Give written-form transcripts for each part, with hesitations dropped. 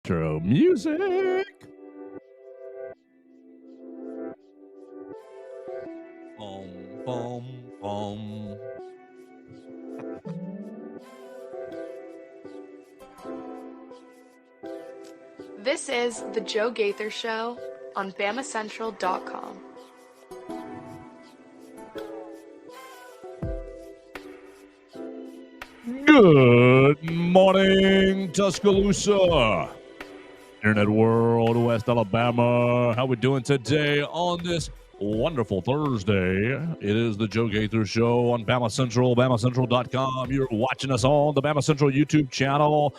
Intro music. Boom, boom, boom. This is The Joe Gaither Show on BamaCentral.com. Good morning, Tuscaloosa, Internet World, West Alabama. How we doing today on this wonderful Thursday? It is the Joe Gaither Show on Bama Central, BamaCentral.com. You're watching us on the Bama Central YouTube channel.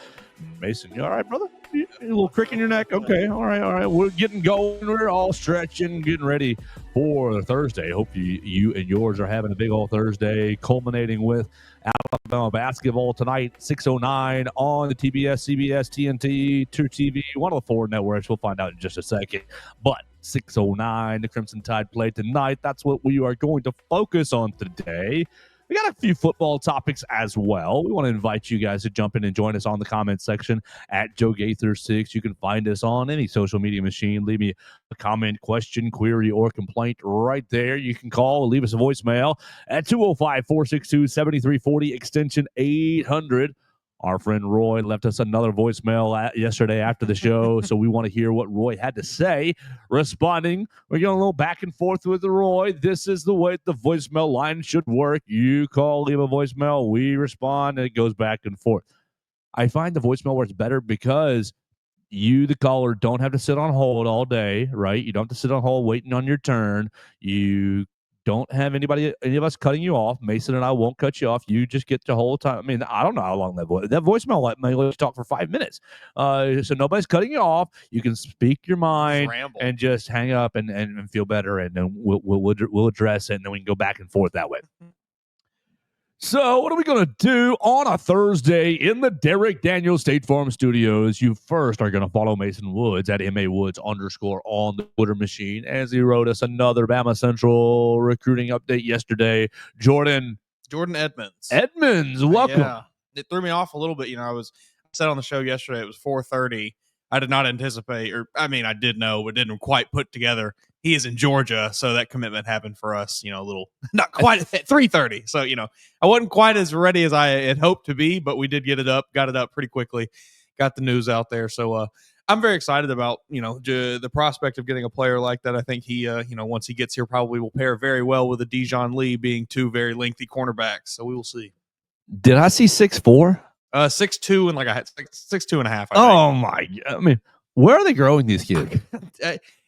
Mason, you all right, brother? You a little crick in your neck? Okay, all right. We're getting going. We're all stretching, getting ready for Thursday. Hope you and yours are having a big old Thursday, culminating with Alabama basketball tonight, 6:09 on the TBS, CBS, TNT, True TV, one of the four networks. We'll find out in just a second. But 6:09, the Crimson Tide play tonight. That's what we are going to focus on today. We got a few football topics as well. We want to invite you guys to jump in and join us on the comment section at Joe Gaither6. You can find us on any social media machine. Leave me a comment, question, query, or complaint right there. You can call or leave us a voicemail at 205-462-7340, extension 800. Our friend Roy left us another voicemail yesterday after the show, so we want to hear what Roy had to say. Responding, we're going a little back and forth with Roy. This is the way the voicemail line should work. You call, leave a voicemail, we respond, and it goes back and forth. I find the voicemail works better because you, the caller, don't have to sit on hold all day, right? You don't have to sit on hold waiting on your turn. You don't have any of us cutting you off. Mason and I won't cut you off. You just get the whole time. I mean, I don't know how long that voicemail may let you talk for 5 minutes. So nobody's cutting you off. You can speak your mind and just hang up and feel better, and then we'll address it, and then we can go back and forth that way. So what are we going to do on a Thursday in the Derek Daniels State Farm Studios? You first are going to follow Mason Woods at MAWoods_ on the Twitter machine, as he wrote us another Bama Central recruiting update yesterday. Jordan Edmonds. Welcome. Yeah. It threw me off a little bit. You know, I said on the show yesterday, it was 4:30. I did not anticipate, I did know, but didn't quite put together. He is in Georgia, so that commitment happened for us, a little, not quite at 3:30. So, I wasn't quite as ready as I had hoped to be, but we did got it up pretty quickly, got the news out there. So, I'm very excited about, the prospect of getting a player like that. I think he, once he gets here, probably will pair very well with a Dijon Lee being two very lengthy cornerbacks. So we will see. Did I see 6'4"? 6'2" and like 6'2 and a half. Oh my! I mean, where are they growing these kids?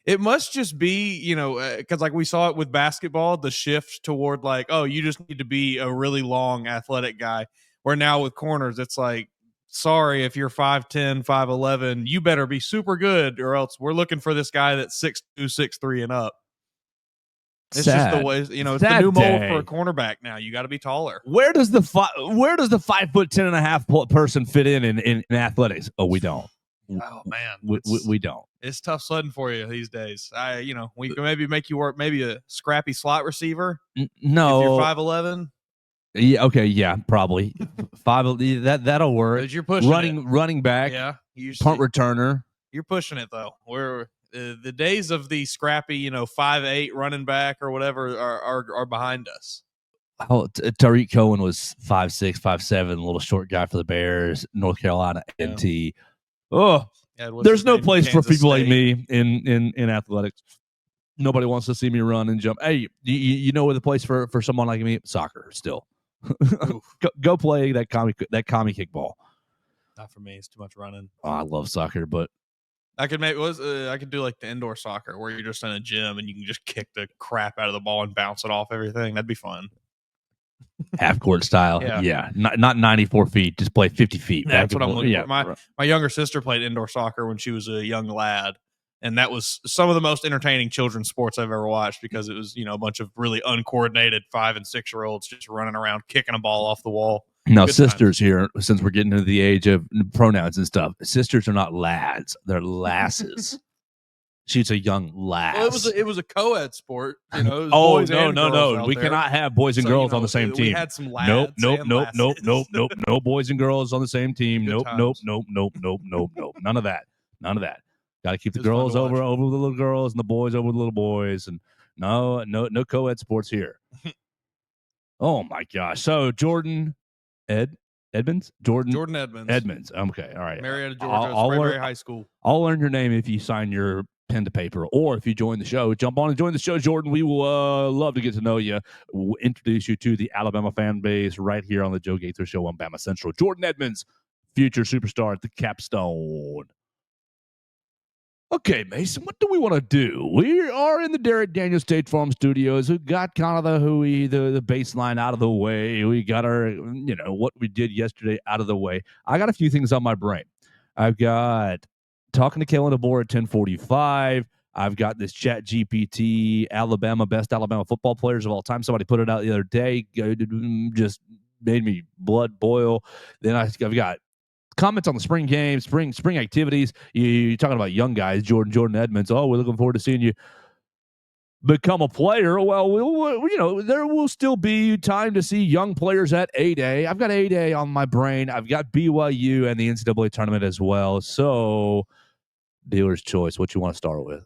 It must just be, because like we saw it with basketball, the shift toward like, oh, you just need to be a really long athletic guy. Where now with corners, it's like, sorry, if you're 5'10", 5'11", you better be super good, or else we're looking for this guy that's 6'2", 6'3", and up. It's just the way, it's the new mold for a cornerback now. You got to be taller. Where does the 5'10.5" person fit in athletics? Oh, we don't. Oh man, we don't. It's tough sledding for you these days. We can maybe make you work maybe a scrappy slot receiver. No, if you're 5'11". Yeah. Okay. Yeah. Probably 5. That'll work. But you're pushing running back. Yeah. Punt returner. You're pushing it though. We're the days of the scrappy, 5'8" running back or whatever are behind us. Oh, Tariq Cohen was 5'6", 5'7", a little short guy for the Bears, North Carolina NT. Yeah. Oh, there's no place for people like me in athletics. Nobody wants to see me run and jump. Hey, you know where the place for someone like me? Soccer still. go play that commie kickball. Not for me. It's too much running. Oh, I love soccer, but I could do like the indoor soccer where you're just in a gym and you can just kick the crap out of the ball and bounce it off everything. That'd be fun. Half court style. Yeah. Not 94 feet, just play 50 feet. That's what I'm looking for. My younger sister played indoor soccer when she was a young lad, and that was some of the most entertaining children's sports I've ever watched because it was, a bunch of really uncoordinated 5 and 6 year olds just running around kicking a ball off the wall. Now, sisters here, since we're getting into the age of pronouns and stuff, sisters are not lads; they're lasses. She's a young lass. Well, it was a co-ed sport. No. We cannot have boys and girls on the same team. We had some lads. Nope. No boys and girls on the same team. Nope. None of that. None of that. Got to keep the It was fun girls to over watch. with the little girls and the boys over with the little boys, and no co-ed sports here. Oh my gosh! So Jordan Edmonds. Jordan Edmonds. Okay, all right. Marietta, Georgia, I'll learn. Spraberry High School. I'll learn your name if you sign your pen to paper, or if you join the show. Jump on and join the show, Jordan. We will love to get to know you. We'll introduce you to the Alabama fan base right here on the Joe Gaither Show on Bama Central. Jordan Edmonds, future superstar at the Capstone. Okay, Mason, what do we want to do? We are in the Derek Daniels State Farm Studios. We've got kind of the baseline out of the way. We got our, what we did yesterday out of the way. I got a few things on my brain. I've got talking to Kalen DeBoer at 10:45. I've got this Chat GPT, best Alabama football players of all time. Somebody put it out the other day. Just made me blood boil. Then I've got comments on the spring game, spring activities. You're talking about young guys, Jordan Edmonds. Oh, we're looking forward to seeing you become a player. Well, there will still be time to see young players at A-Day. I've got A-Day on my brain. I've got BYU and the NCAA tournament as well. So, dealer's choice. What you want to start with?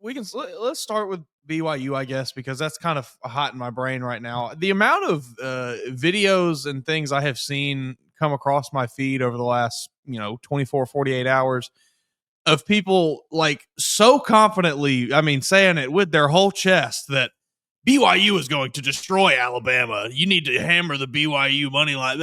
Let's start with BYU, I guess, because that's kind of hot in my brain right now. The amount of videos and things I have seen come across my feed over the last 24 48 hours of people like so confidently, saying it with their whole chest that BYU is going to destroy Alabama. You need to hammer the BYU money line.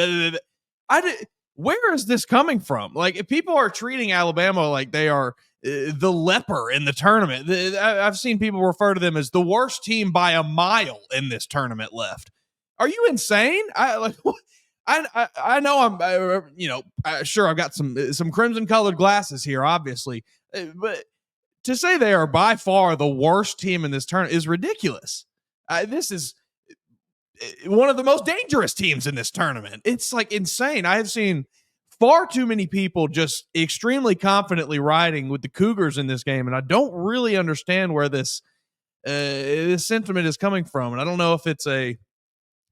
Where is this coming from? Like, if people are treating Alabama like they are the leper in the tournament, I've seen people refer to them as the worst team by a mile in this tournament left. Are you insane? I know I'm sure I've got some crimson colored glasses here, obviously, but to say they are by far the worst team in this tournament is ridiculous. This is one of the most dangerous teams in this tournament. It's like insane. I have seen far too many people just extremely confidently riding with the Cougars in this game, and I don't really understand where this sentiment is coming from. And I don't know if it's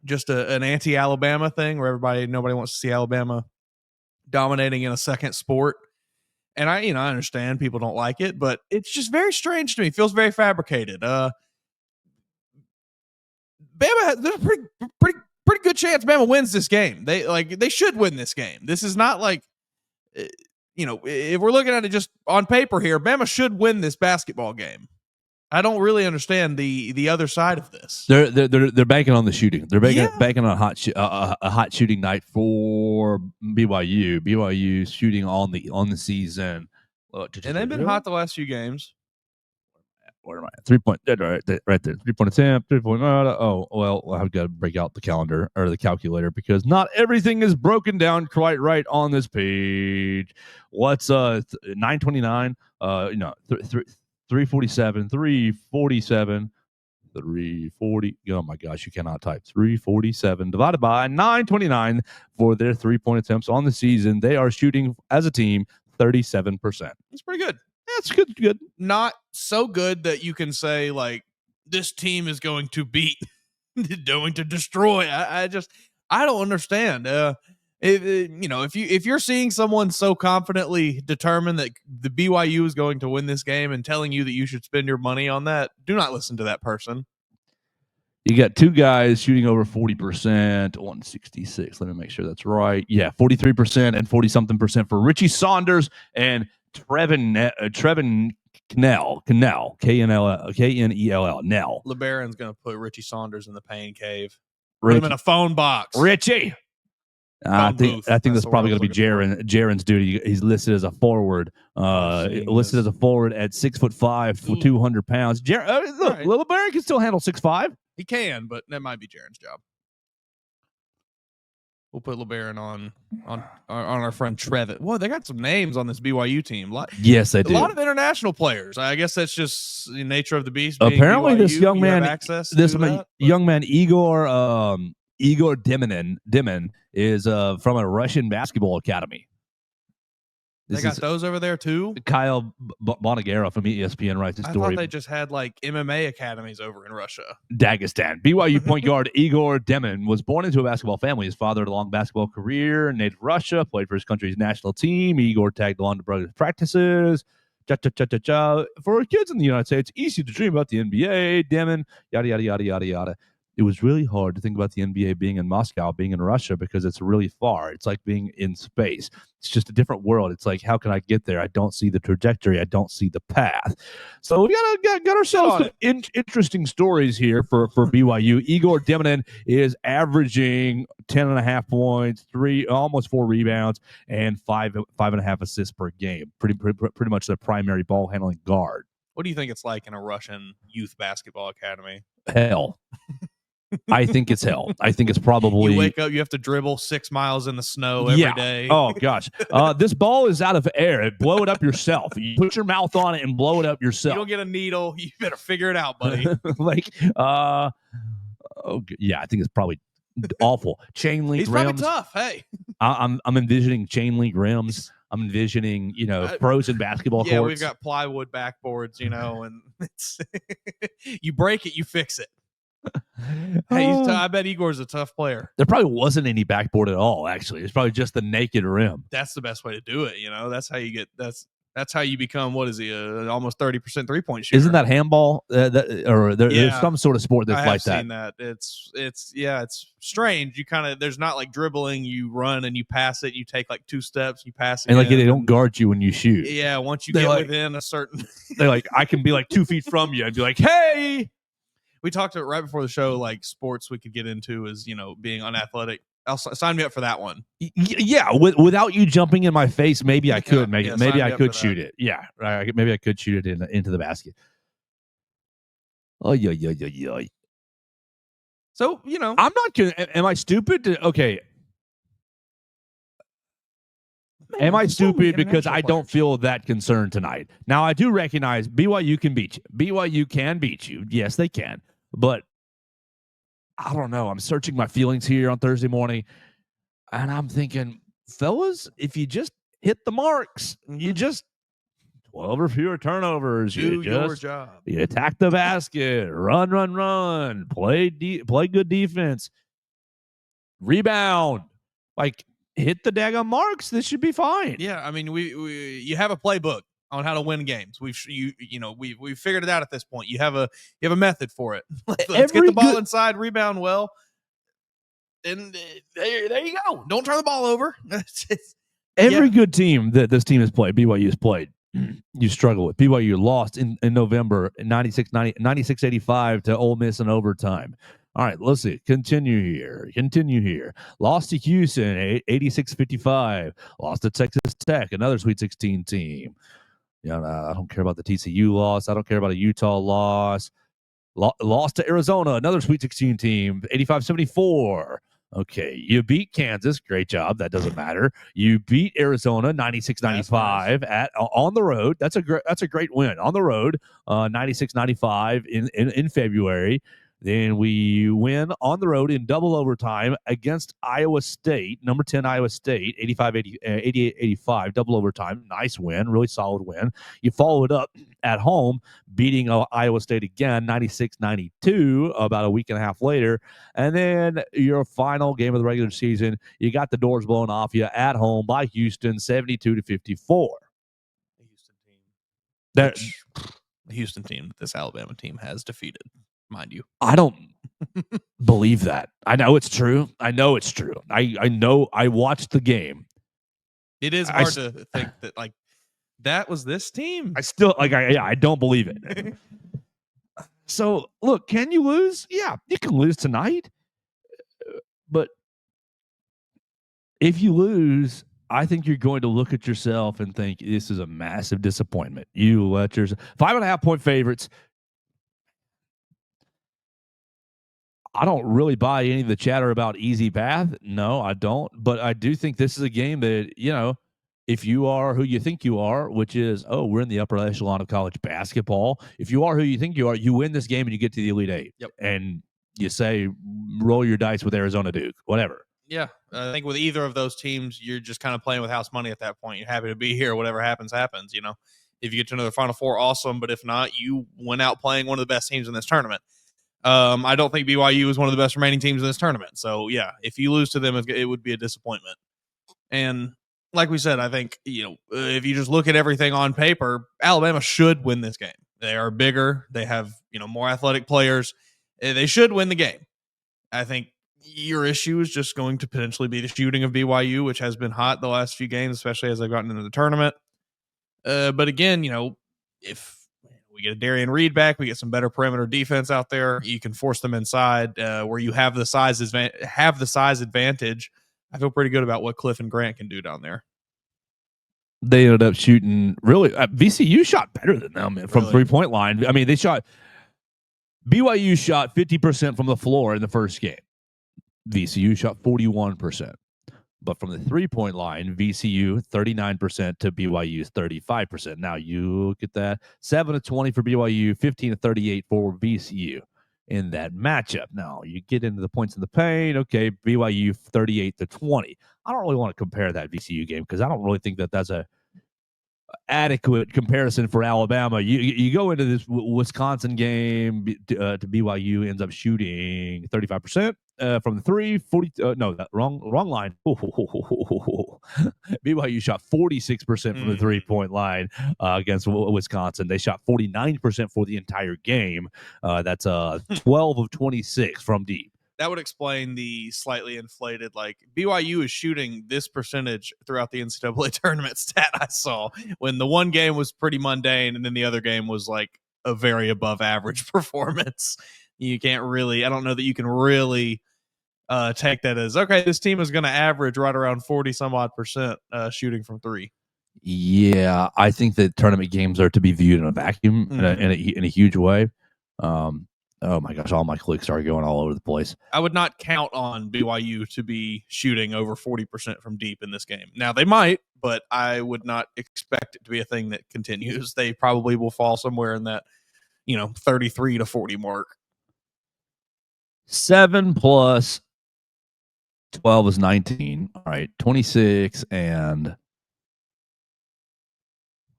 just an anti-Alabama thing where nobody wants to see Alabama dominating in a second sport. And I understand people don't like it, but it's just very strange to me. It feels very fabricated. Bama, there's a pretty good chance Bama wins this game. They should win this game. This is not like, if we're looking at it just on paper here, Bama should win this basketball game. I don't really understand the other side of this. They're banking on the shooting. They're banking on a hot shooting night for BYU. BYU shooting on the season, and they've been hot the last few games. Where am I? 3 point right there. 3-point attempt. 3-point. Oh well, I've got to break out the calendar or the calculator because not everything is broken down quite right on this page. What's 929? 347, 347, 340. Oh my gosh, you cannot type. 347 divided by 929 for their 3-point attempts on the season. They are shooting as a team 37%. That's pretty good. That's good. Not so good that you can say like this team is going to beat, going to destroy. I don't understand. If you're seeing someone so confidently determined that the BYU is going to win this game and telling you that you should spend your money on that, do not listen to that person. You got two guys shooting over 40%, 166. Let me make sure that's right. Yeah, 43% and 40-something% for Richie Saunders and Trevin Knell, Knell. Nell. LeBaron's going to put Richie Saunders in the pain cave. Put him in a phone box. Richie. I think that's probably going to be Jaron's duty. He's listed as a forward. Listed as a forward at 6'5" 200 pounds. Look, Little Barry can still handle 6'5". He can, but that might be Jaron's job. We'll put LeBaron on our friend Trevin. Whoa, they got some names on this BYU team. Yes, they do. A lot of international players. I guess that's just the nature of the beast. Apparently, BYU, this young man, Igor Deminin is from a Russian basketball academy. They got those over there too. Kyle Bonagera from ESPN writes a I story. thought they just had like MMA academies over in Russia. Dagestan. BYU point guard Igor Demin was born into a basketball family. His father had a long basketball career in native Russia, played for his country's national team. Igor tagged along to brothers' practices. For kids in the United States, easy to dream about the NBA. Demin, yada, yada, yada, yada, yada. It was really hard to think about the NBA being in Moscow, being in Russia, because it's really far. It's like being in space. It's just a different world. It's like, how can I get there? I don't see the trajectory. I don't see the path. So we got ourselves some interesting stories here for BYU. Igor Demin is averaging 10.5 points, almost 4 rebounds, and 5.5 assists per game. Pretty much the primary ball handling guard. What do you think it's like in a Russian youth basketball academy? Hell. I think it's hell. I think it's probably... You wake up, you have to dribble 6 miles in the snow every day. Oh, gosh. This ball is out of air. Blow it up yourself. You put your mouth on it and blow it up yourself. You don't get a needle. You better figure it out, buddy. I think it's probably awful. Chain link He's rims. probably tough. Hey. I'm envisioning chain link rims. I'm envisioning, frozen basketball courts. Yeah, we've got plywood backboards, and it's you break it, you fix it. Hey, I bet Igor's a tough player. There probably wasn't any backboard at all, actually. It's probably just the naked rim. That's the best way to do it, That's how you get that's how you become, what is he, almost 30% 3-point shooter. Isn't that handball? There's some sort of sport that's like that. I've seen that. It's strange. You there's not like dribbling. You run and you pass it. You take like 2 steps. You pass it. And they don't guard you when you shoot. Yeah, once you get within a certain... They're like, I can be like 2 feet from you and be like, hey! We talked about right before the show, like sports we could get into is, being unathletic. Sign me up for that one. Yeah, without you jumping in my face, maybe I could maybe I could shoot it. Yeah, maybe I could shoot it into the basket. Oh yeah. So I'm not kidding. Am I stupid? Okay. Am I stupid because I don't feel that concerned tonight? Now I do recognize BYU can beat you. BYU can beat you. Yes, they can. But I don't know. I'm searching my feelings here on Thursday morning, and I'm thinking, fellas, if you just hit the marks, you just 12 or fewer turnovers. Do your job. You attack the basket, run, play good defense, rebound, hit the daggone marks. This should be fine. Yeah, I mean, you have a playbook on how to win games. We've figured it out at this point. You have a method for it. Let's get the ball inside, rebound well, and there you go. Don't turn the ball over. Every good team that this team has played, BYU has played, you struggle with. BYU lost in November 96-85 to Ole Miss in overtime. All right, let's see. Continue here. Lost to Houston, 86-55. Lost to Texas Tech, another Sweet 16 team. I don't care about the TCU loss. I don't care about a Utah loss. Lost to Arizona, another Sweet 16 team, 85-74. Okay, you beat Kansas. Great job. That doesn't matter. You beat Arizona 96-95 on the road. That's a great win on the road. 96-95 in February. Then we win on the road in double overtime against Iowa State, number 10 Iowa State, 88-85, double overtime. Nice win, really solid win. You follow it up at home, beating Iowa State again, 96-92, about a week and a half later. And then your final game of the regular season, you got the doors blown off you at home by Houston, 72-54. The Houston team. The Houston team that this Alabama team has defeated. Mind you, I don't believe that. I know it's true. I know I watched the game. It is hard to think that that was this team. I still I don't believe it. So look, can you lose? Yeah, you can lose tonight. But if you lose, I think you're going to look at yourself and think this is a massive disappointment. You let yourself 5.5 point favorites. I don't really buy any of the chatter about easy path. No, I don't. But I do think this is a game that, if you are who you think you are, which is, we're in the upper echelon of college basketball. If you are who you think you are, you win this game and you get to the Elite Eight. Yep. And you say, roll your dice with Arizona Duke, whatever. Yeah. I think with either of those teams, you're just kind of playing with house money at that point. You're happy to be here. Whatever happens, happens. If you get to another Final Four, awesome. But if not, you went out playing one of the best teams in this tournament. I don't think BYU is one of the best remaining teams in this tournament. So, yeah, if you lose to them, it would be a disappointment. And like we said, I think, if you just look at everything on paper, Alabama should win this game. They are bigger. They have, more athletic players. They should win the game. I think your issue is just going to potentially be the shooting of BYU, which has been hot the last few games, especially as they've gotten into the tournament. But again, if we get a Darian Reed back, we get some better perimeter defense out there. You can force them inside where you have the size advantage. I feel pretty good about what Cliff and Grant can do down there. They ended up shooting really. VCU shot better than them from 3-point line. I mean, BYU shot 50% from the floor in the first game. VCU shot 41%. But from the 3-point line, VCU 39% to BYU's 35%. Now you get that 7 of 20 for BYU, 15 of 38 for VCU in that matchup. Now you get into the points in the paint. Okay, BYU 38 to 20. I don't really want to compare that VCU game because I don't really think that that's a adequate comparison for Alabama. You go into this Wisconsin game to BYU ends up shooting 35% from the 3, 40 no, that wrong line. BYU shot 46% from the 3-point line against Wisconsin. They shot 49% for the entire game. That's 12 of 26 from deep. That would explain the slightly inflated, BYU is shooting this percentage throughout the NCAA tournament stat I saw when the one game was pretty mundane and then the other game was like a very above average performance. You can't really, I don't know that you can really take that as, okay, this team is going to average right around 40 some odd percent shooting from 3. Yeah, I think that tournament games are to be viewed in a vacuum in a huge way. Oh my gosh, all my clicks are going all over the place. I would not count on BYU to be shooting over 40% from deep in this game. Now, they might, but I would not expect it to be a thing that continues. They probably will fall somewhere in that, 33 to 40 mark. 7 plus 12 is 19. All right, 26 and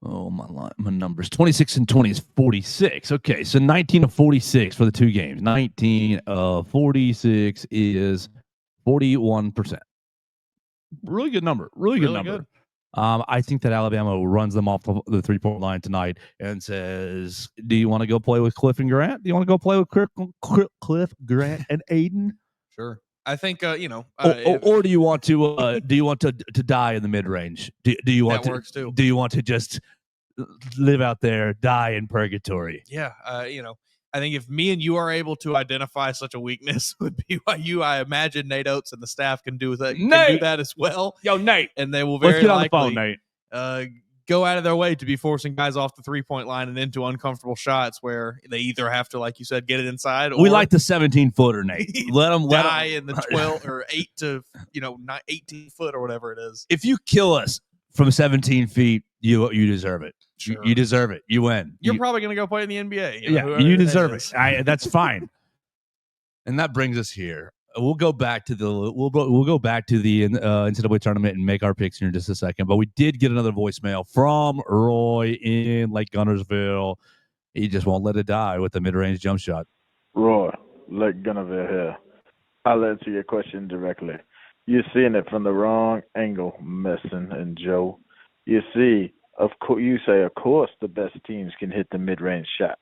my numbers. 26 and 20 is 46. Okay, so 19 of 46 for the two games. 19 of 46 is 41%. Really good number. Really good number. Good. I think that Alabama runs them off the 3-point line tonight and says, do you want to go play with Cliff and Grant? Do you want to go play with Cliff, Grant, and Aiden? Sure. I think or do you want to die in the mid range? Do you want that works too? Do you want to just live out there, die in purgatory? Yeah, I think if me and you are able to identify such a weakness with BYU, I imagine Nate Oates and the staff can do that. Can do that as well. Yo, Nate, and they will very likely on the phone, Nate. Go out of their way to be forcing guys off the 3-point line and into uncomfortable shots where they either have to, like you said, get it inside. Or we like the 17-footer, Nate. Let them die in the 12 or 8 to 18 foot or whatever it is. If you kill us from 17 feet, you deserve it. Sure. You deserve it. You win. You're probably going to go play in the NBA. You deserve it. That's fine. And that brings us here. We'll go back to the NCAA tournament and make our picks here in just a second. But we did get another voicemail from Roy in Lake Gunnersville. He just won't let it die with the mid-range jump shot. Roy, Lake Gunnersville here. I'll answer your question directly. You're seeing it from the wrong angle, Messon and Joe. You see, you say, of course, the best teams can hit the mid-range shot.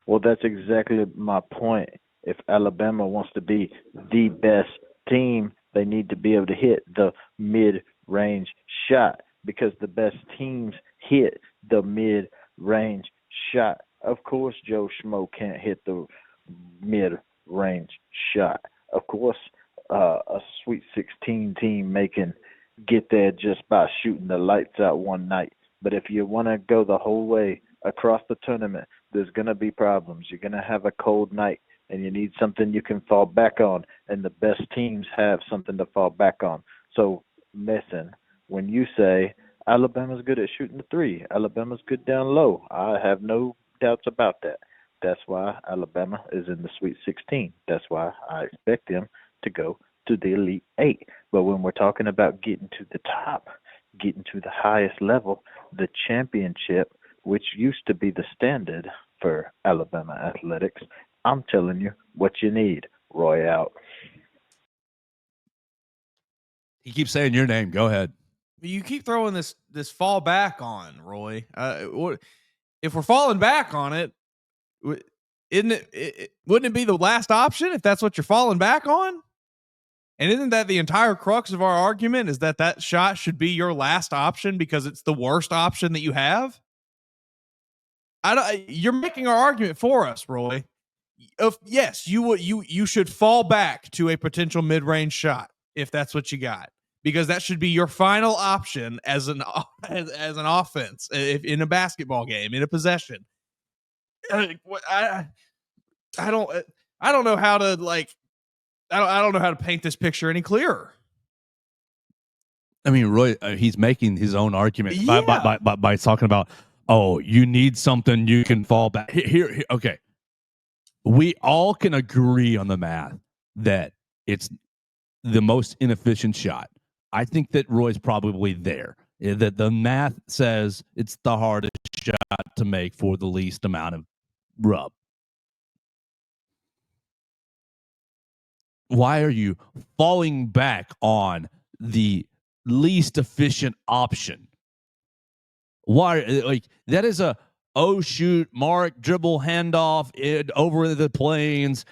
Well, that's exactly my point. If Alabama wants to be the best team, they need to be able to hit the mid-range shot because the best teams hit the mid-range shot. Of course, Joe Schmo can't hit the mid-range shot. Of course, a Sweet 16 team can get there just by shooting the lights out one night. But if you want to go the whole way across the tournament, there's going to be problems. You're going to have a cold night. And you need something you can fall back on, and the best teams have something to fall back on. So, Messon, when you say Alabama's good at shooting the 3, Alabama's good down low, I have no doubts about that. That's why Alabama is in the Sweet 16. That's why I expect them to go to the Elite Eight. But when we're talking about getting to the top, getting to the highest level, the championship, which used to be the standard for Alabama athletics, I'm telling you what you need. Roy out. He keeps saying your name. Go ahead. You keep throwing this fall back on, Roy. If we're falling back on it, wouldn't it be the last option if that's what you're falling back on? And isn't that the entire crux of our argument, is that shot should be your last option because it's the worst option that you have? You're making our argument for us, Roy. Yes, you should fall back to a potential mid-range shot if that's what you got, because that should be your final option as an offense in a basketball game, in a possession. I don't know how to I don't know how to paint this picture any clearer. I mean, Roy, he's making his own argument by talking about, oh, you need something you can fall back. Here, okay. We all can agree on the math that it's the most inefficient shot. I think that Roy's probably there. That the math says it's the hardest shot to make for the least amount of rub. Why are you falling back on the least efficient option? Why? Like, that is a shoot, mark, dribble, handoff over the planes.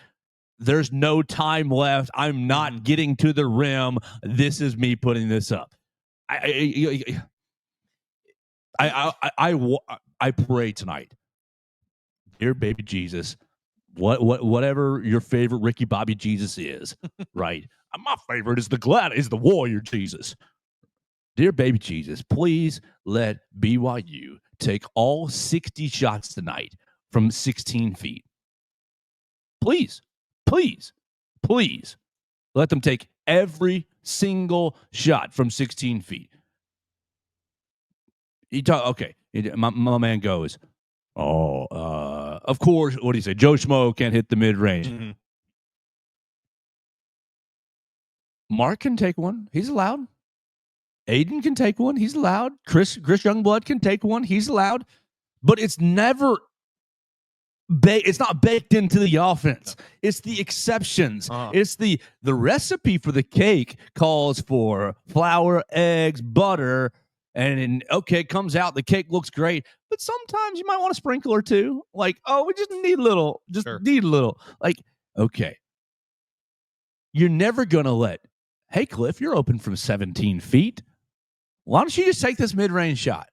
There's no time left. I'm not getting to the rim. This is me putting this up. I pray tonight, dear baby Jesus, whatever your favorite Ricky Bobby Jesus is, right? My favorite is the warrior Jesus. Dear baby Jesus, please let BYU take all 60 shots tonight from 16 feet. Please, please, please let them take every single shot from 16 feet. My man goes, of course, what do you say? Joe Schmo can't hit the mid-range. Mm-hmm. Mark can take one. He's allowed. Aiden can take one. He's allowed. Chris Youngblood can take one. He's allowed. But it's never it's not baked into the offense. It's the exceptions. It's the recipe for the cake calls for flour, eggs, butter, and it comes out. The cake looks great, but sometimes you might want a sprinkle or two. Like, we just need a little. Need a little. Like, okay, you're never gonna let. Hey, Cliff, you're open from 17 feet. Why don't you just take this mid-range shot?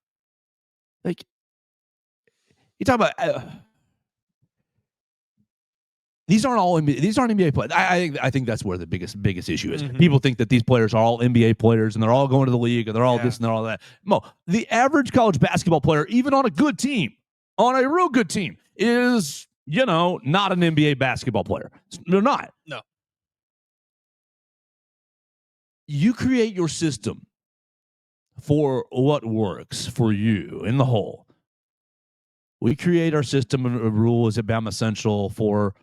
Like, you talk about these aren't NBA players. I think that's where the biggest issue is. Mm-hmm. People think that these players are all NBA players and they're all going to the league and they're all this and they're all that. No, the average college basketball player, even on a good team, on a real good team, is not an NBA basketball player. They're not. No. You create your system for what works for you in the whole. We create our system of rules at Bama Central for,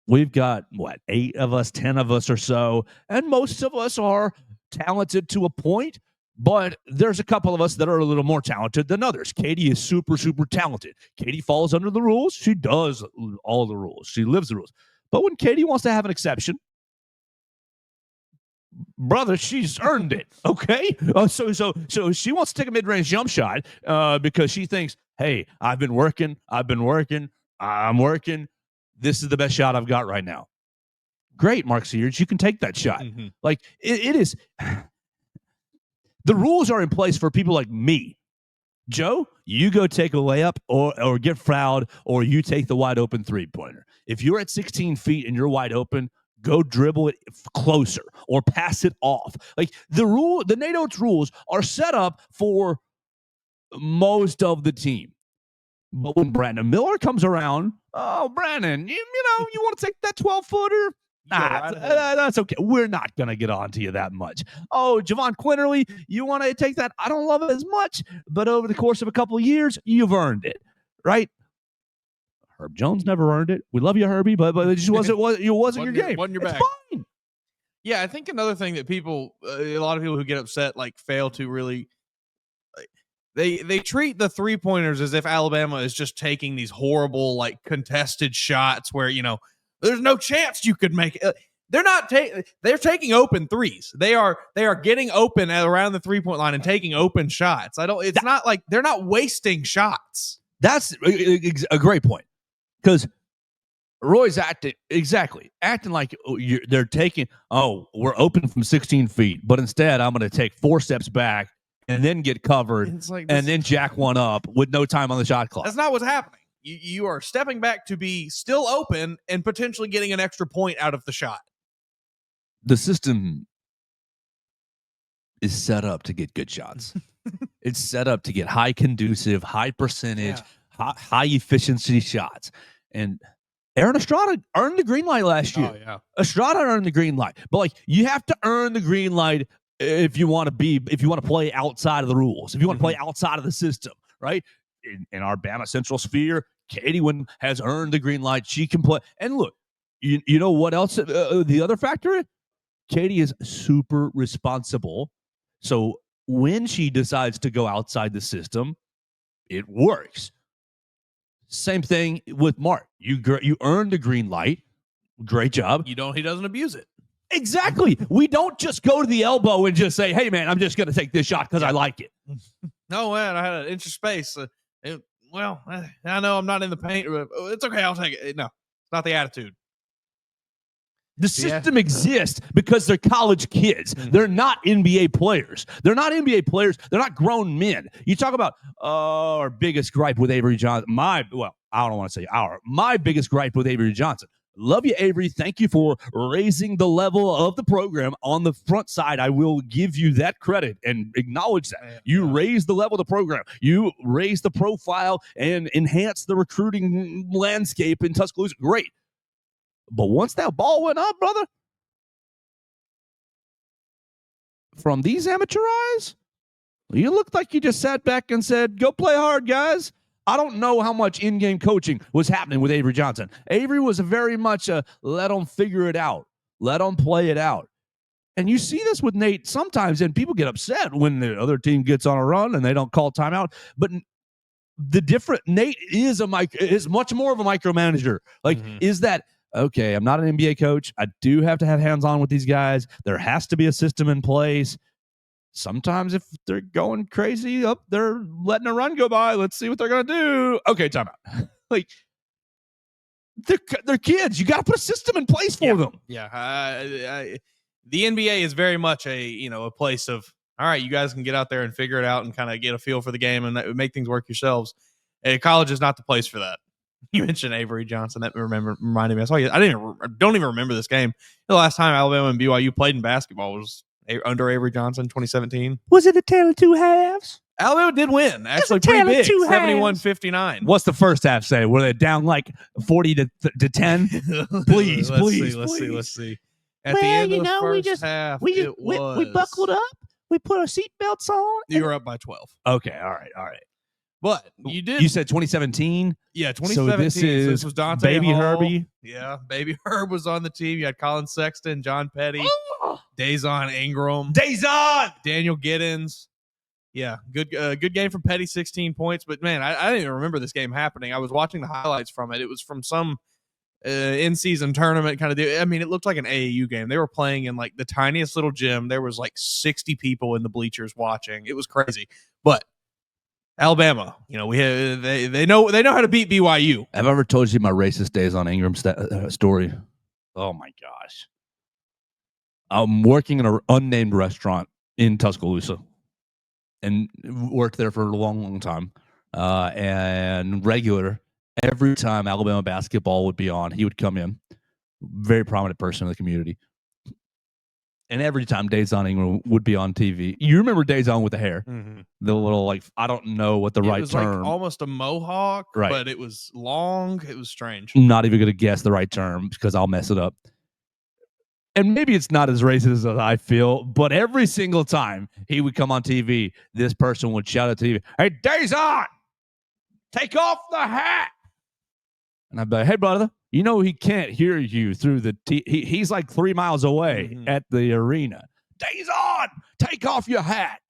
we've got, 8 of us, 10 of us or so, and most of us are talented to a point, but there's a couple of us that are a little more talented than others. Katie is super, super talented. Katie falls under the rules. She does all the rules. She lives the rules. But when Katie wants to have an exception, brother, she's earned it. Okay. So she wants to take a mid-range jump shot because she thinks, hey, I'm working. This is the best shot I've got right now. Great, Mark Sears. You can take that shot. Mm-hmm. Like, it is. The rules are in place for people like me. Joe, you go take a layup or get fouled, or you take the wide open 3-pointer. If you're at 16 feet and you're wide open, go dribble it closer or pass it off. Like, the Nate Oates rules are set up for most of the team. But when Brandon Miller comes around, Brandon, you want to take that 12-footer? That's okay. We're not going to get on to you that much. Oh, Javon Quinterly, you want to take that? I don't love it as much, but over the course of a couple of years, you've earned it, right? Herb Jones never earned it. We love you, Herbie, but it just wasn't your game. Wasn't your bag. It's fine. Yeah, I think another thing that a lot of people who get upset, like fail to really, like, they treat the 3-pointers as if Alabama is just taking these horrible, like, contested shots where, there's no chance you could make it. They're taking open threes. They are getting open at around the 3-point line and taking open shots. It's not like they're not wasting shots. That's a great point, because Roy's acting like they're taking, we're open from 16 feet, but instead I'm going to take 4 steps back and then get covered and then jack one up with no time on the shot clock. That's not what's happening. You are stepping back to be still open and potentially getting an extra point out of the shot. The system is set up to get good shots. It's set up to get high conducive, high percentage, high efficiency shots. And Aaron Estrada earned the green light last year. Oh, yeah. Estrada earned the green light. But you have to earn the green light if you want to play outside of the rules, if you want to play outside of the system, right? In our Bama Central sphere, Katie has earned the green light. She can play. And look, you know what else? The other factor is Katie is super responsible. So when she decides to go outside the system, it works. Same thing with Mark. You earned the green light. Great job. He doesn't abuse it. Exactly. We don't just go to the elbow and just say, hey, man, I'm just going to take this shot because I like it. No, man, I had an inch of space. I know I'm not in the paint. It's okay. I'll take it. No, it's not the attitude. The system exists because they're college kids. They're not NBA players. They're not NBA players. They're not grown men. You talk about our biggest gripe with Avery Johnson. I don't want to say my biggest gripe with Avery Johnson. Love you, Avery. Thank you for raising the level of the program on the front side. I will give you that credit and acknowledge that. You raised the level of the program. You raised the profile and enhanced the recruiting landscape in Tuscaloosa. Great. But once that ball went up, brother, from these amateur eyes, you looked like you just sat back and said, go play hard, guys. I don't know how much in-game coaching was happening with Avery Johnson. Avery was very much a let them figure it out. Let them play it out. And you see this with Nate sometimes, and people get upset when the other team gets on a run and they don't call timeout. But Nate is much more of a micromanager. Is that, okay, I'm not an NBA coach. I do have to have hands-on with these guys. There has to be a system in place. Sometimes if they're going crazy, they're letting a run go by. Let's see what they're going to do. Okay, timeout. They're kids. You got to put a system in place for them. Yeah. The NBA is very much a place of, all right, you guys can get out there and figure it out and kind of get a feel for the game and make things work yourselves. College is not the place for that. You mentioned Avery Johnson. That reminded me. I don't even remember this game. The last time Alabama and BYU played in basketball was under Avery Johnson, 2017. Was it a tale of two halves? Alabama did win. Actually, pretty big. 71-59. What's the first half say? Were they down like 40 to 10? Please. Let's see. At the end of the first half, we buckled up. We put our seatbelts on. You were up by 12. Okay, all right. But you did. You said 2017? Yeah, 2017. So this was Dante Baby Hall. Herbie. Yeah, Baby Herb was on the team. You had Colin Sexton, John Petty, Dazon Ingram, Daniel Giddens. Yeah, good game from Petty, 16 points. But, man, I didn't even remember this game happening. I was watching the highlights from it. It was from some in-season tournament kind of deal. I mean, it looked like an AAU game. They were playing in, like, the tiniest little gym. There was, like, 60 people in the bleachers watching. It was crazy. But Alabama, they know how to beat BYU. Have I ever told you my racist days on Ingram story? Oh, my gosh. I'm working in an unnamed restaurant in Tuscaloosa and worked there for a long, long time. And every time Alabama basketball would be on, he would come in. Very prominent person in the community. And every time Dazon Ingram would be on TV, you remember Dazon with the hair, the little I don't know what the right term. It was like almost a mohawk, right? But it was long. It was strange. Not even going to guess the right term because I'll mess it up. And maybe it's not as racist as I feel, but every single time he would come on TV, this person would shout at TV, "Hey, Dazon, take off the hat!" And I'd be like, "Hey, brother, You know he can't hear you through the he's like 3 miles away at the arena. Days on, take off your hat.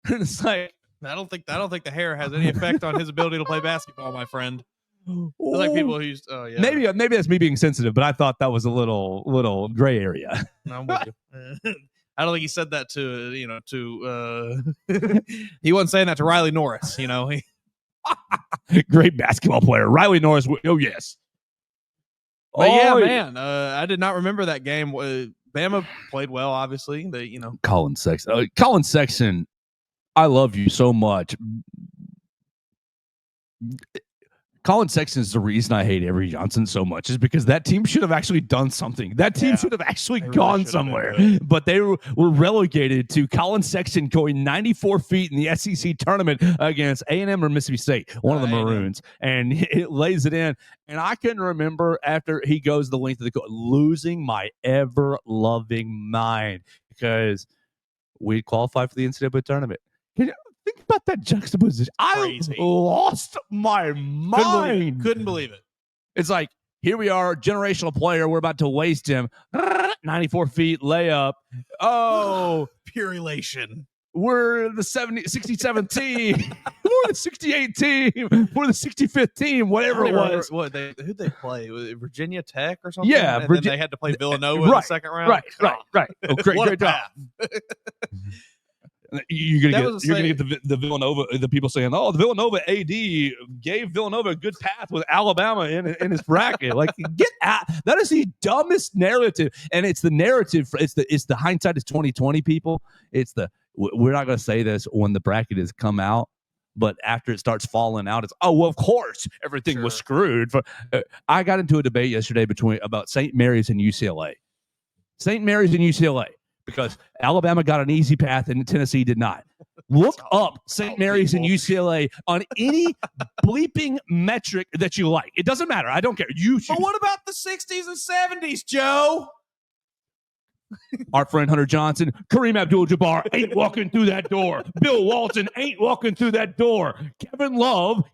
And it's like I don't think the hair has any effect on his ability to play basketball, my friend. It's like people who used maybe that's me being sensitive, but I thought that was a little gray area. I'm with you. I don't think he said that to he wasn't saying that to Riley Norris, Great basketball player. Riley Norris. Oh yes. But man, I did not remember that game. Bama played well, obviously. Colin Sexton. Colin Sexton, I love you so much. Colin Sexton is the reason I hate Avery Johnson so much, is because that team should have actually done something. That team should have actually gone somewhere, but they were relegated to Colin Sexton going 94 feet in the SEC tournament against A&M or Mississippi State, one of the Maroons, and it lays it in. And I can remember after he goes the length of the court, losing my ever-loving mind because we qualified for the NCAA tournament. Think about that juxtaposition. Crazy. I lost my mind. Couldn't believe it. It's like, here we are, generational player. We're about to waste him. 94 feet layup. Oh, pure elation. We're the 67th team. We're the 68th team. We're the 65th team. Whatever it was. Who'd they play? Was it Virginia Tech or something? Yeah, and then they had to play Villanova in the second round. Right. Oh, great job. You're gonna get the Villanova, the people saying, "Oh, the Villanova AD gave Villanova a good path with Alabama in his bracket." Like, get out! That is the dumbest narrative, and it's the narrative. It's the hindsight is 2020. People, it's the we're not gonna say this when the bracket has come out, but after it starts falling out, it's well, of course everything was screwed. I got into a debate yesterday about St. Mary's and UCLA. St. Mary's and UCLA. Because Alabama got an easy path and Tennessee did not. Look up St. Mary's and UCLA on any bleeping metric that you like. It doesn't matter. I don't care. But what about the 60s and 70s, Joe? Our friend Hunter Johnson, Kareem Abdul-Jabbar ain't walking through that door. Bill Walton ain't walking through that door. Kevin Love,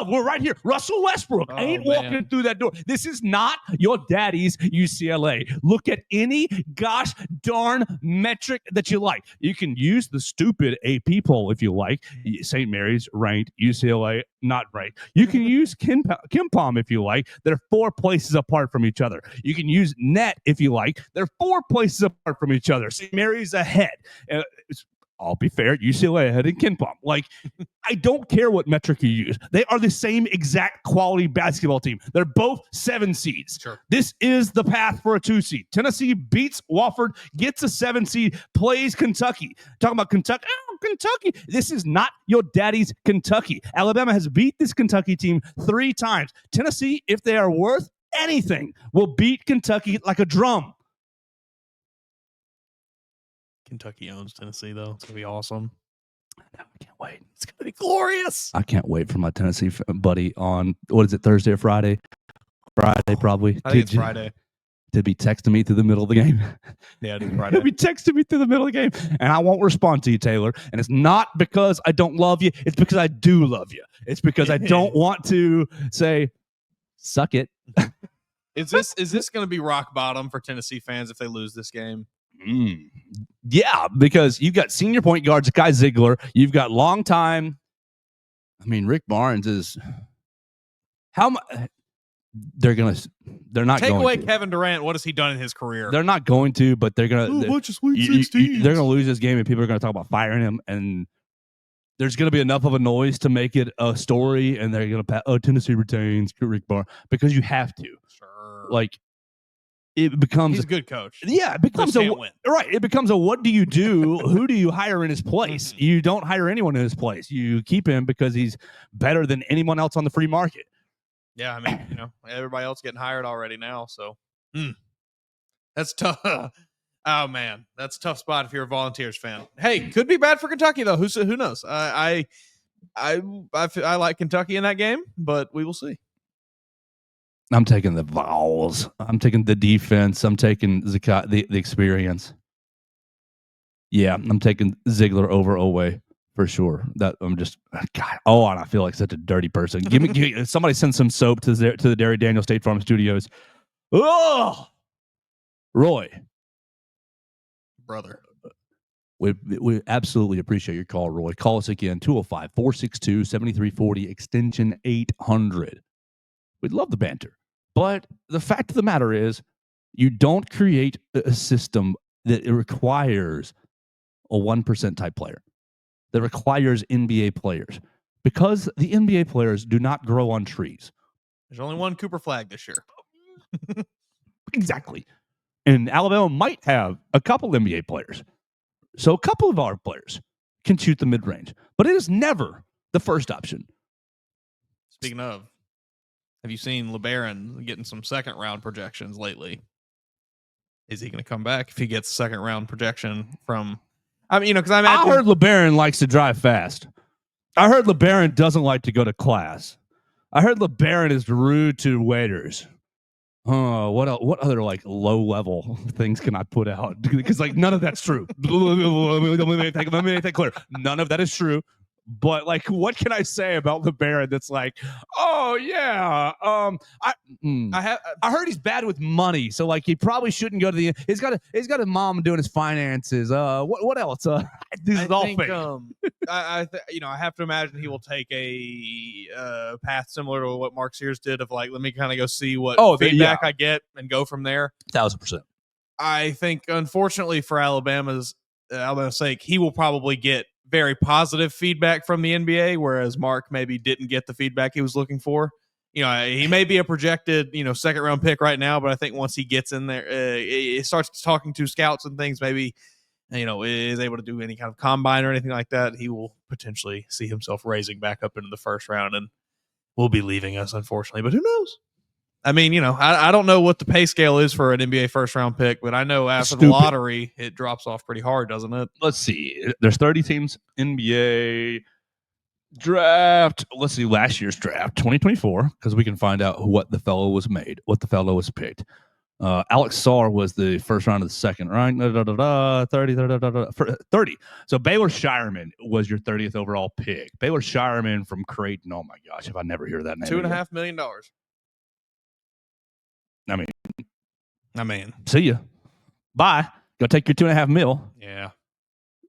we're right here. Russell Westbrook ain't walking through that door. This is not your daddy's UCLA. Look at any gosh darn metric that you like. You can use the stupid AP poll if you like. St. Mary's ranked, UCLA not ranked. You can use KenPom if you like. They're 4 places apart from each other. You can use net if you like. They're 4 places apart from each other. St. Mary's ahead. I'll be fair, UCLA ahead in KenPom. Like, I don't care what metric you use. They are the same exact quality basketball team. They're both 7 seeds. Sure. This is the path for a 2 seed. Tennessee beats Wofford, gets a 7 seed, plays Kentucky. Talking about Kentucky. Kentucky. This is not your daddy's Kentucky. Alabama has beat this Kentucky team 3 times. Tennessee, if they are worth anything, will beat Kentucky like a drum. Kentucky owns Tennessee, though. It's going to be awesome. I can't wait. It's going to be glorious. I can't wait for my Tennessee buddy on, what is it, Thursday or Friday? Friday, probably. I think it's Friday. To be texting me through the middle of the game. Yeah, it is Friday. He'll be texting me through the middle of the game, and I won't respond to you, Taylor. And it's not because I don't love you. It's because I do love you. It's because I don't want to say, suck it. Is this going to be rock bottom for Tennessee fans if they lose this game? Yeah, because you've got senior point guards, Guy Ziegler. You've got long time. I mean, Rick Barnes is how much they're not take going away to. Kevin Durant. What has he done in his career? They're not going to, but they're gonna. Bunch of Sweet 16s. They're gonna lose this game, and people are gonna talk about firing him, and there's gonna be enough of a noise to make it a story, and they're gonna Tennessee retains Rick Barnes because you have to. Sure, like. It becomes he's a good coach. Yeah, it becomes It becomes a what do you do? Who do you hire in his place? You don't hire anyone in his place. You keep him because he's better than anyone else on the free market. Yeah, I mean, everybody else getting hired already now, so that's tough. Oh man, that's a tough spot if you're a Volunteers fan. Hey, could be bad for Kentucky though. Who knows? I like Kentucky in that game, but we will see. I'm taking the Vols. I'm taking the defense. I'm taking the experience. Yeah, I'm taking Ziegler over Oweh For sure. That I'm just God. Oh, and I feel like such a dirty person. Give me somebody send some soap to the Derry Daniel State Farm Studios. Oh, Roy, Brother. we absolutely appreciate your call, Roy. Call us again, 205-462-7340, extension 800. We'd love the banter. But the fact of the matter is, you don't create a system that it requires a 1% type player, that requires NBA players, because the NBA players do not grow on trees. There's only one Cooper Flag this year. Exactly. And Alabama might have a couple NBA players. So a couple of our players can shoot the mid-range, but it is never the first option. Speaking of, have you seen LeBaron getting some second round projections lately? Is he going to come back if he gets a second round projection from? I mean, because I heard LeBaron likes to drive fast. I heard LeBaron doesn't like to go to class. I heard LeBaron is rude to waiters. What other like low level things can I put out? Because like none of that's true. Let me make that clear. None of that is true. But like, what can I say about LeBaron that's like, oh yeah, I heard he's bad with money, so like he probably shouldn't go to the. He's got a mom doing his finances. What else? This is all fake. I have to imagine he will take a path similar to what Mark Sears did of like, let me kind of go see what feedback I get and go from there. 1,000%. I think, unfortunately for Alabama's sake, he will probably get very positive feedback from the NBA, whereas Mark maybe didn't get the feedback he was looking for. You know, he may be a projected, second round pick right now, but I think once he gets in there, he starts talking to scouts and things, maybe, is able to do any kind of combine or anything like that, he will potentially see himself raising back up into the first round and will be leaving us, unfortunately. But who knows? I mean, I don't know what the pay scale is for an NBA first round pick, but I know after the lottery, it drops off pretty hard, doesn't it? Let's see. There's 30 teams. NBA draft. Let's see last year's draft, 2024, because we can find out what the fellow was picked. Alex Sarr was the first round of the second, right? 30. So Baylor Shireman was your 30th overall pick. Baylor Shireman from Creighton. Oh my gosh, if I never hear that name. $2.5 million. I mean, see ya. Bye. Go take your $2.5 million. Yeah.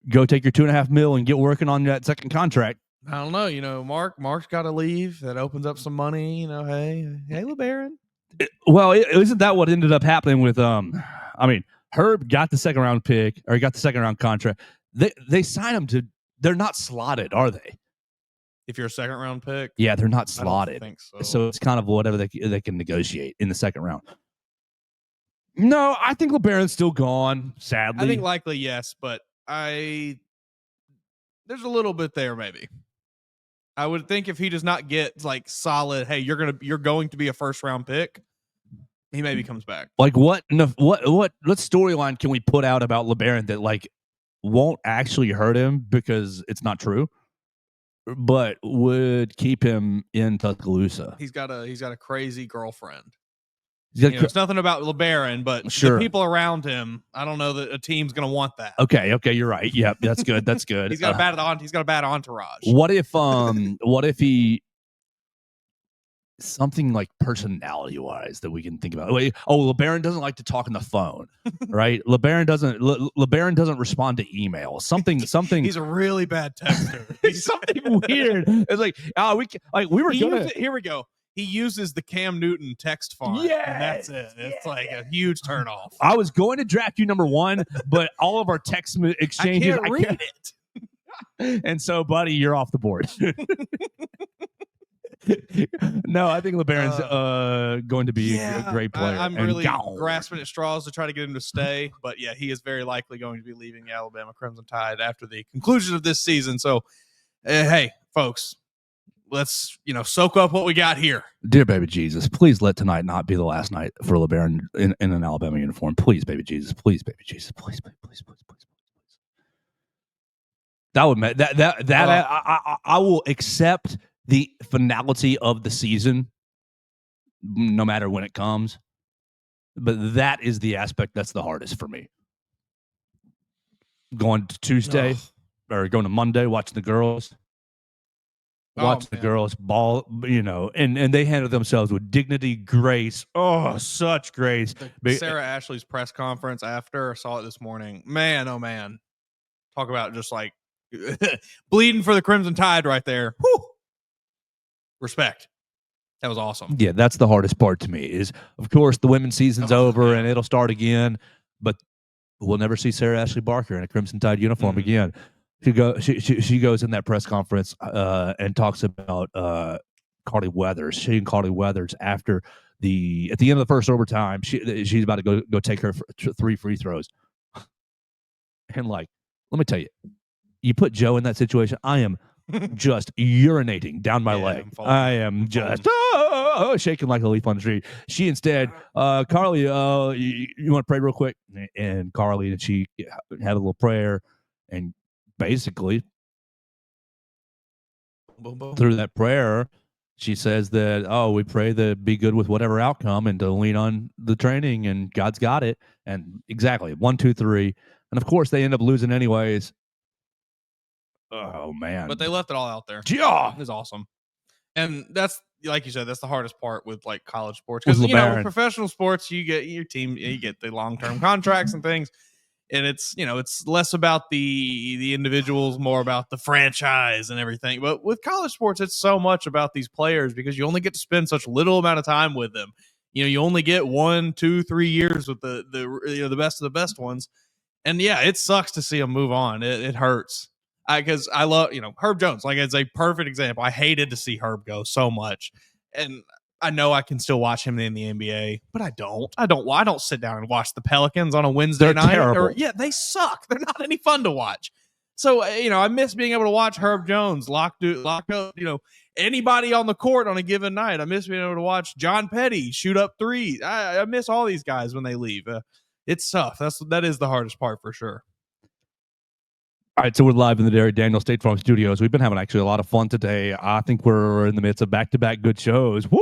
Go take your $2.5 million and get working on that second contract. I don't know. Mark's got to leave. That opens up some money. Hey, LeBaron. Well, isn't that what ended up happening with Herb got the second round pick, or he got the second round contract. They signed him to. They're not slotted, are they? If you're a second round pick, yeah, they're not slotted. I don't think so. So it's kind of whatever they can negotiate in the second round. No, I think LeBaron's still gone. Sadly, I think likely yes, but there's a little bit there maybe. I would think if he does not get like solid, hey, you're going to be a first round pick, he maybe comes back. Like what storyline can we put out about LeBaron that like won't actually hurt him because it's not true, but would keep him in Tuscaloosa? He's got a crazy girlfriend. It's nothing about LeBaron, but the people around him, I don't know that a team's going to want that. Okay, you're right. Yep, that's good. That's good. He's got a bad entourage. What if he something like personality-wise that we can think about? LeBaron doesn't like to talk on the phone, right? LeBaron doesn't respond to email. Something. He's a really bad texter. Something weird. It's like Here we go. He uses the Cam Newton text font. Yeah, and that's it. It's like a huge turnoff. I was going to draft you number 1, but all of our text exchanges, I can't read it. And so, buddy, you're off the board. No, I think LeBaron's going to be a great player. I'm really grasping at straws to try to get him to stay, but yeah, he is very likely going to be leaving the Alabama Crimson Tide after the conclusion of this season. So, hey, folks. Let's, soak up what we got here. Dear baby Jesus, please let tonight not be the last night for LeBaron in an Alabama uniform. Please, baby Jesus. Please, baby Jesus. Please, please, please, please, please, please. That would make I will accept the finality of the season, no matter when it comes. But that is the aspect that's the hardest for me. Going to Tuesday. or going to Monday, watching the girls. Watch the man. girls ball, and they handle themselves with dignity, grace. Oh, such grace. Sarah Ashley's press conference after, I saw it this morning. Man, oh man. Talk about just like bleeding for the Crimson Tide right there. Whew. Respect. That was awesome. Yeah, that's the hardest part to me is, of course, the women's season's over and it'll start again, but we'll never see Sarah Ashley Barker in a Crimson Tide uniform again. She goes in that press conference and talks about Carly Weathers. She and Carly Weathers at the end of the first overtime, she's about to go take her 3 free throws. And like, let me tell you, you put Joe in that situation, I am just urinating down my leg. I am just shaking like a leaf on the tree. She instead, Carly, you want to pray real quick? And Carly and she had a little prayer, and basically through that prayer, she says that, we pray to be good with whatever outcome and to lean on the training, and God's got it. And exactly 1, 2, 3, and of course they end up losing anyways. Oh man! But they left it all out there. Yeah, it was awesome. And that's, like you said, that's the hardest part with like college sports, because with professional sports, you get your team, you get the long-term contracts and things, and it's less about the individuals, more about the franchise and everything. But with college sports, it's so much about these players, because you only get to spend such little amount of time with them. You only get 1, 2, 3 years with the best of the best ones, and yeah, it sucks to see them move on. It hurts. Because I love, Herb Jones, like, it's a perfect example. I hated to see Herb go so much, and I know I can still watch him in the NBA, but I don't. I don't sit down and watch the Pelicans on a Wednesday night. Terrible. They suck. They're not any fun to watch. So I miss being able to watch Herb Jones lock up, anybody on the court on a given night. I miss being able to watch John Petty shoot up threes. I miss all these guys when they leave. It's tough. That is the hardest part for sure. All right, so we're live in the Derek Daniel State Farm Studios. We've been having actually a lot of fun today. I think we're in the midst of back-to-back good shows. Woo!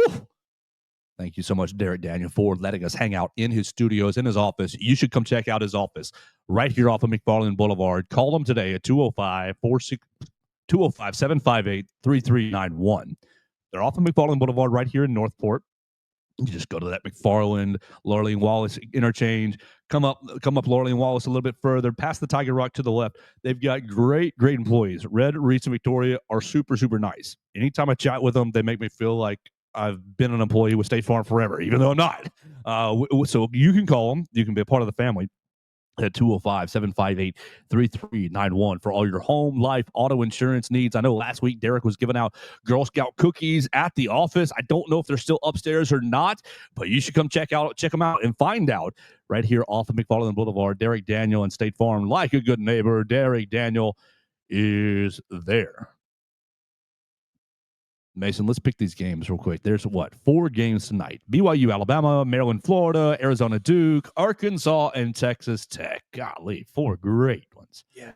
Thank you so much, Derek Daniel, for letting us hang out in his studios, in his office. You should come check out his office right here off of McFarland Boulevard. Call him today at 205-758-3391. They're off of McFarland Boulevard right here in Northport. You just go to that McFarland, Laurel and Wallace interchange. Come up Laurel and Wallace a little bit further, past the Tiger Rock to the left. They've got great employees. Red, Reese, and Victoria are super, super nice. Anytime I chat with them, they make me feel like I've been an employee with State Farm forever, even though I'm not. So you can call them. You can be a part of the family at 205-758-3391 for all your home, life, auto insurance needs. I know last week Derek was giving out Girl Scout cookies at the office. I don't know if they're still upstairs or not, but you should come check them out and find out right here off of McFarland Boulevard. Derek Daniel and State Farm, like a good neighbor. Derek Daniel is there. Mason, let's pick these games real quick. There's 4 games tonight. BYU, Alabama, Maryland, Florida, Arizona, Duke, Arkansas, and Texas Tech. Golly, 4 great ones. Yeah.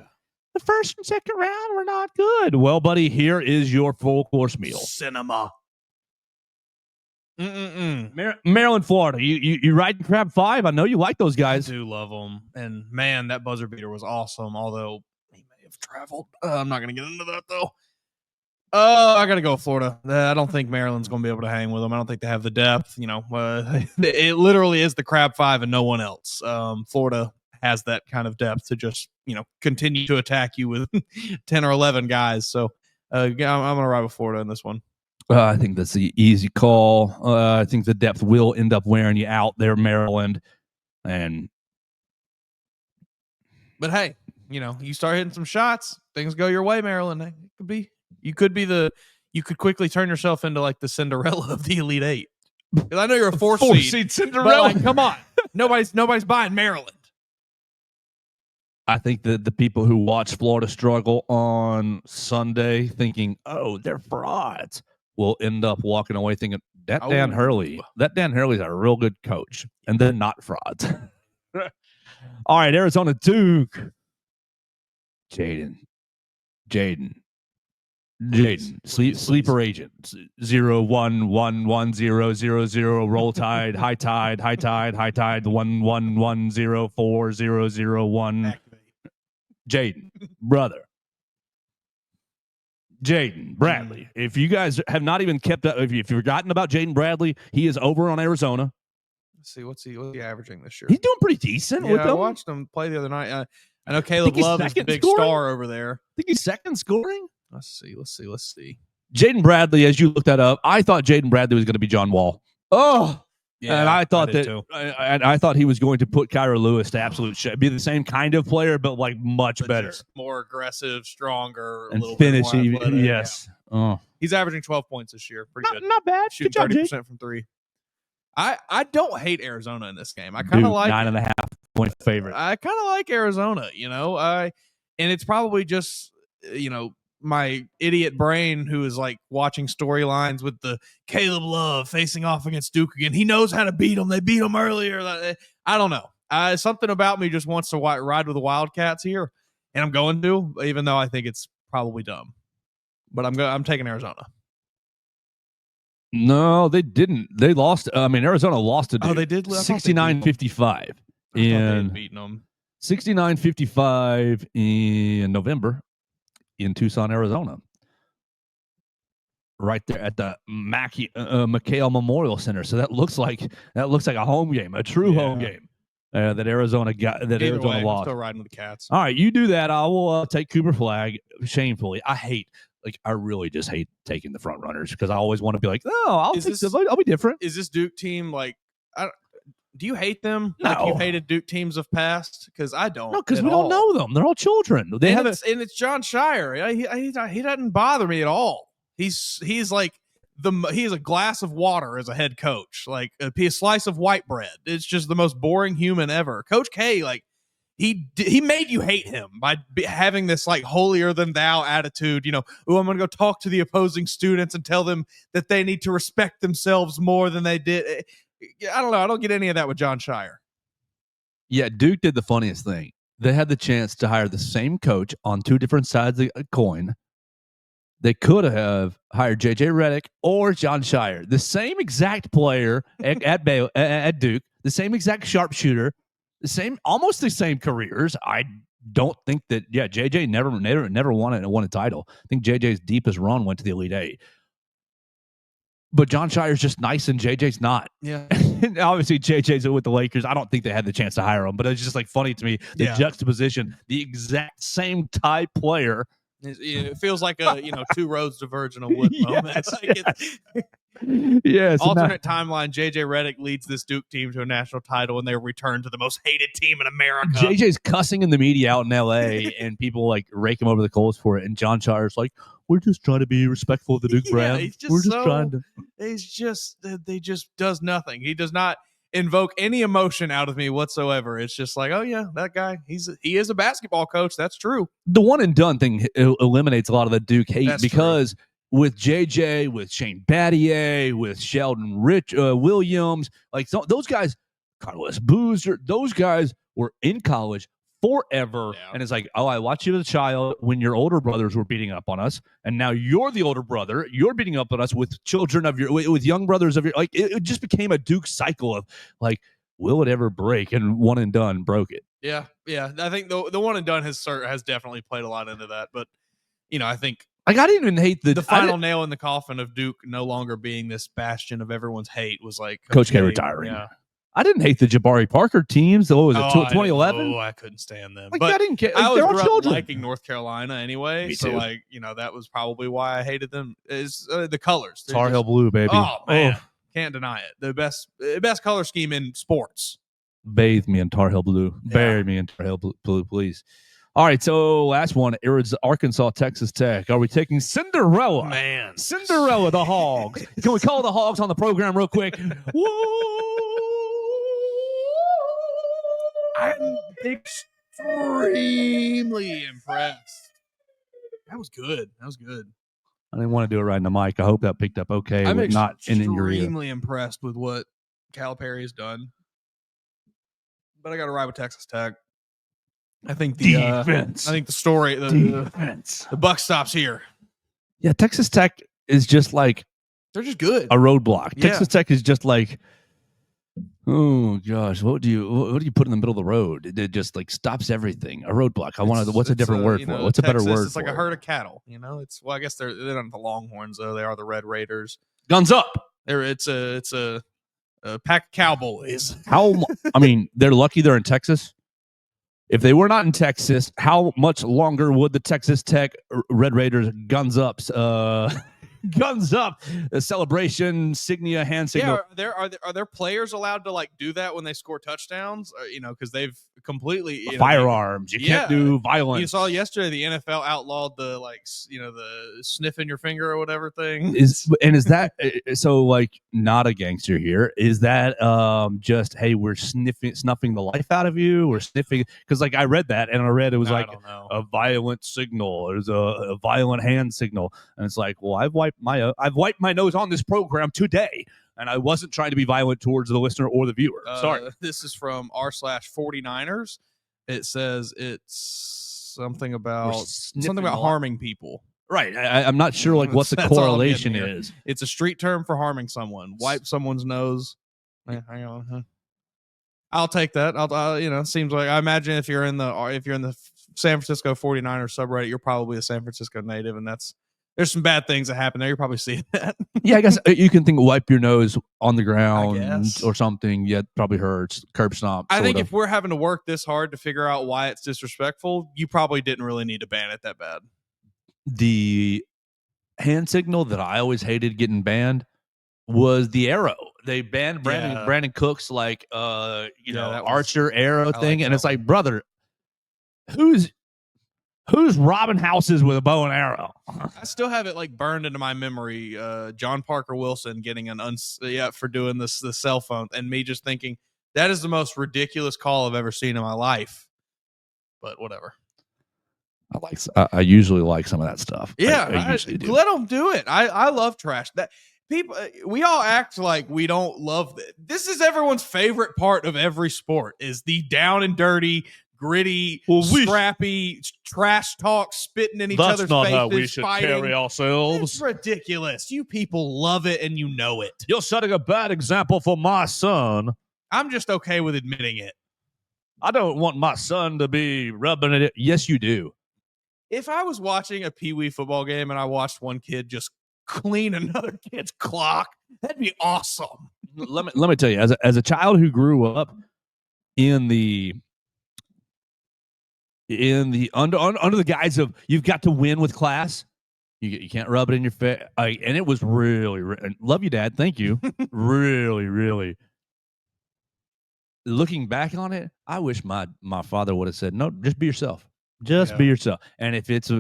The first and second round were not good. Well, buddy, here is your full course meal. Cinema. Maryland, Florida. You riding Crab 5? I know you like those guys. I do love them. And man, that buzzer beater was awesome, although he may have traveled. I'm not going to get into that, though. I got to go with Florida. I don't think Maryland's going to be able to hang with them. I don't think they have the depth. It literally is the Crab 5 and no one else. Florida has that kind of depth to just, continue to attack you with 10 or 11 guys. So I'm going to ride with Florida in this one. I think that's the easy call. I think the depth will end up wearing you out there, Maryland. But hey, you start hitting some shots, things go your way, Maryland. You could quickly turn yourself into like the Cinderella of the Elite Eight. Because I know you're a 4 seed Cinderella. But come on, nobody's buying Maryland. I think that the people who watch Florida struggle on Sunday, thinking, "Oh, they're frauds," will end up walking away thinking Dan Hurley's a real good coach, and they're not frauds. All right, Arizona, Duke, Jaden, sleeper agent 0111000 roll tide high tide 111040001. Jaden, brother, Jaden Bradley. If you guys have not even kept up, if you've forgotten about Jaden Bradley, he is over on Arizona. Let's see what's he averaging this year. He's doing pretty decent with them. I watched him play the other night. I know Caleb Love is the big star over there. I think he's second scoring. Let's see. Jaden Bradley, as you looked that up, I thought Jaden Bradley was going to be John Wall. Oh, yeah, and I thought I thought he was going to put Kyra Lewis to absolute shit. Be the same kind of player, but like much better, more aggressive, stronger, and a little finish. bit more athletic. Yes. Yeah. Oh, he's averaging 12 points this year. Pretty good. Not bad. Shooting Good job, 30% from three. I don't hate Arizona in this game. I kind of like 9.5 point favorite. I kind of like Arizona. And it's probably just my idiot brain who is like watching storylines with the Caleb Love facing off against Duke again. He knows how to beat them. They beat him earlier. I don't know. Something about me just wants to ride with the Wildcats here, and I'm going to, even though I think it's probably dumb. But I'm taking Arizona. No, they didn't. They lost. Arizona lost to Duke. Oh, they did? 69-55. And beating them. 69-55 in November in Tucson, Arizona. Right there at the McHale Memorial Center. So that looks like a home game, a true home game that Arizona got. That Either Arizona way, lost. I'm still riding with the Cats. All right, you do that. I will take Cooper Flag shamefully. I really just hate taking the front runners because I always want to be like, I'll be different. Is this Duke team like? Do you hate them? No. Like you hated Duke teams of past? Because I don't. No, because we don't know them. They're all children. And it's John Shire. He doesn't bother me at all. He's like he's a glass of water as a head coach, like a slice of white bread. It's just the most boring human ever. Coach K, like he made you hate him by having this like holier than thou attitude. I'm going to go talk to the opposing students and tell them that they need to respect themselves more than they did. I don't know. I don't get any of that with John Shire. Yeah, Duke did the funniest thing. They had the chance to hire the same coach on two different sides of a coin. They could have hired J.J. Redick or John Shire, the same exact player at Duke, the same exact sharpshooter, almost the same careers. I don't think that. Yeah, J.J. never won a title. I think J.J.'s deepest run went to the Elite Eight. But John Shire's just nice and JJ's not. Yeah. And obviously, JJ's with the Lakers. I don't think they had the chance to hire him, but it's just like funny to me, the juxtaposition, the exact same type player. It feels like two roads diverge in a wood moment. Yes. Alternate timeline, JJ Redick leads this Duke team to a national title, and they return to the most hated team in America. JJ's cussing in the media out in L.A., and people like rake him over the coals for it. And John Shire's like, we're just trying to be respectful of the Duke brand. He just does nothing. He does not invoke any emotion out of me whatsoever. It's just like, oh yeah, that guy, he is a basketball coach. That's true. The one and done thing eliminates a lot of the Duke hate. That's because true. With JJ, with Shane Battier, with Sheldon Williams, like those guys, Carlos Boozer, those guys were in college forever. Yeah. And it's like, I watched you as a child when your older brothers were beating up on us, and now you're the older brother. You're beating up on us with children of with young brothers of your. Like it just became a Duke cycle of like, will it ever break? And one and done broke it. Yeah. I think the one and done has definitely played a lot into that. But I think I didn't even hate the final nail in the coffin of Duke no longer being this bastion of everyone's hate was like Coach K retiring. Yeah. I didn't hate the Jabari Parker teams. What was it, 2011? I couldn't stand them. Like, but I didn't care. I They're all was children. liking North Carolina anyway. Me so, too. That was probably why I hated them. Is the colors. Tar Heel blue, baby. Oh, man. Can't deny it. The best color scheme in sports. Bathe me in Tar Heel blue. Yeah. Bury me in Tar Heel blue, please. All right, so last one, Arkansas, Texas Tech. Are we taking Cinderella? Man. Cinderella, the Hogs. Can we call the Hogs on the program real quick? I'm extremely impressed. That was good. I didn't want to do it right in the mic. I hope that picked up okay. I'm not in your ear. Extremely impressed with what Calipari has done. But I got to ride with Texas Tech. I think the defense. I think the story, defense. The buck stops here. Yeah, Texas Tech is just like they're just good. A roadblock. Yeah. Texas Tech is just like Oh gosh, what do you put in the middle of the road? It just like stops everything. A roadblock. What's a different word for it? What's a better Texas, word it's for like a it? herd of cattle. I guess they're not the Longhorns though. They are the Red Raiders. Guns up. It's a pack of cowboys. I mean, they're lucky they're in Texas. If they were not in Texas, how much longer would the Texas Tech Red Raiders guns up guns up the celebration signia hand signal? Yeah, are there players allowed to like do that when they score touchdowns? Or, because they've completely Firearms. You can't do violence. You saw yesterday the NFL outlawed the the sniffing your finger or whatever thing. Is that so? Like, not a gangster here. Is that just, hey, we're snuffing the life out of you? We're sniffing because like I read that and I read it was like a violent signal. There's a violent hand signal, and it's like, well, I've wiped my nose on this program today, and I wasn't trying to be violent towards the listener or the viewer. Sorry. This is from r/49ers. It says it's something about harming people. Right. I'm not sure like what the correlation is. It's a street term for harming someone. Wipe someone's nose. Hang on. I'll take that. Seems like I imagine if you're in the San Francisco 49ers subreddit, you're probably a San Francisco native, and there's some bad things that happen there. You're probably seeing that. Yeah, I guess you can think wipe your nose on the ground or something. Yeah, it probably hurts. Curb stomp. I think if we're having to work this hard to figure out why it's disrespectful, you probably didn't really need to ban it that bad. The hand signal that I always hated getting banned was the arrow. They banned Brandon Cook's like archer arrow thing, and it's like, brother, who's robbing houses with a bow and arrow? I still have it like burned into my memory. John Parker Wilson getting for doing the cell phone, and me just thinking that is the most ridiculous call I've ever seen in my life. But whatever. I usually like some of that stuff. Yeah, I usually do. Let them do it. I love trash. That people, we all act like we don't love it. This is everyone's favorite part of every sport: is the down and dirty, gritty, scrappy trash talk, spitting in each other's faces. That's not how we should carry ourselves. It's ridiculous. You people love it, and you know it. You're setting a bad example for my son. I'm just okay with admitting it. I don't want my son to be rubbing it. Yes, you do. If I was watching a Pee Wee football game and I watched one kid just clean another kid's clock, that'd be awesome. Let me tell you, as a child who grew up in the under the guise of you've got to win with class, you can't rub it in your face, and it was really love you, Dad, thank you. really looking back on it, I wish my father would have said, no, just be yourself. Just be yourself. And if it's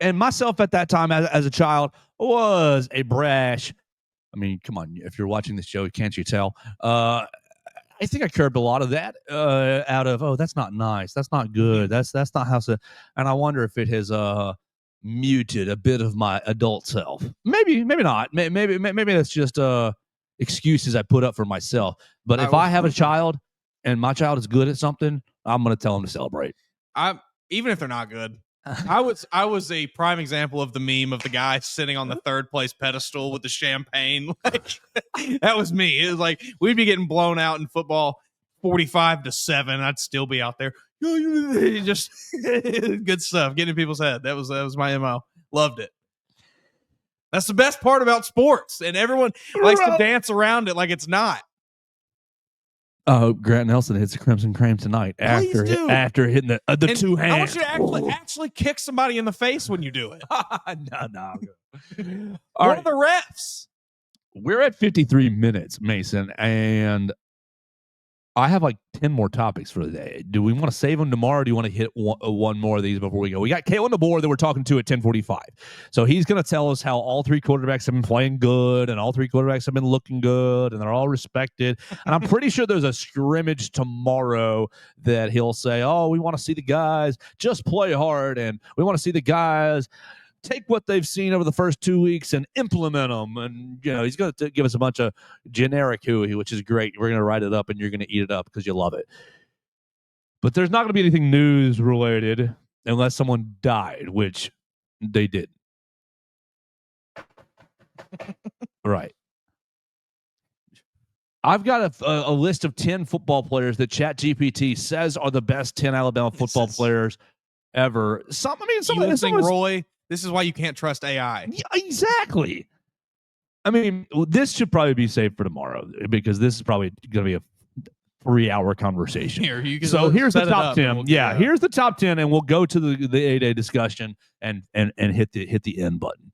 and myself at that time as a child was a brash. I mean, come on, if you're watching this show, can't you tell? I think I curbed a lot of that out of, that's not nice, that's not good, that's not how to. And I wonder if it has muted a bit of my adult self. Maybe not. Maybe that's just excuses I put up for myself. But if I have a child and my child is good at something, I'm going to tell them to celebrate. Even if they're not good. I was a prime example of the meme of the guy sitting on the third place pedestal with the champagne. Like, that was me. It was like we'd be getting blown out in football 45-7. I'd still be out there. Just good stuff, getting in people's head. That was my MO. Loved it. That's the best part about sports, and everyone likes to dance around it like it's not. Grant Nelson hits the Crimson Cream tonight after hitting the two hands. I want you to actually kick somebody in the face when you do it. No. What are the refs? We're at 53 minutes, Mason, and I have like 10 more topics for the day. Do we want to save them tomorrow, or do you want to hit one more of these before we go? We got Kalen DeBoer that we're talking to at 10:45. So he's going to tell us how all three quarterbacks have been playing good, and all three quarterbacks have been looking good, and they're all respected. And I'm pretty sure there's a scrimmage tomorrow that he'll say, oh, we want to see the guys just play hard, and we want to see the guys take what they've seen over the first 2 weeks and implement them. And, he's going to give us a bunch of generic hooey, which is great. We're going to write it up and you're going to eat it up because you love it. But there's not going to be anything news related unless someone died, which they did. Right. I've got a list of 10 football players that ChatGPT says are the best 10 Alabama football players ever. Some listening, Roy? This is why you can't trust AI. Yeah, exactly. I mean, this should probably be saved for tomorrow because this is probably going to be a 3-hour conversation. Here's the top 10. Here's the top 10, and we'll go to the A-Day discussion and hit the end button.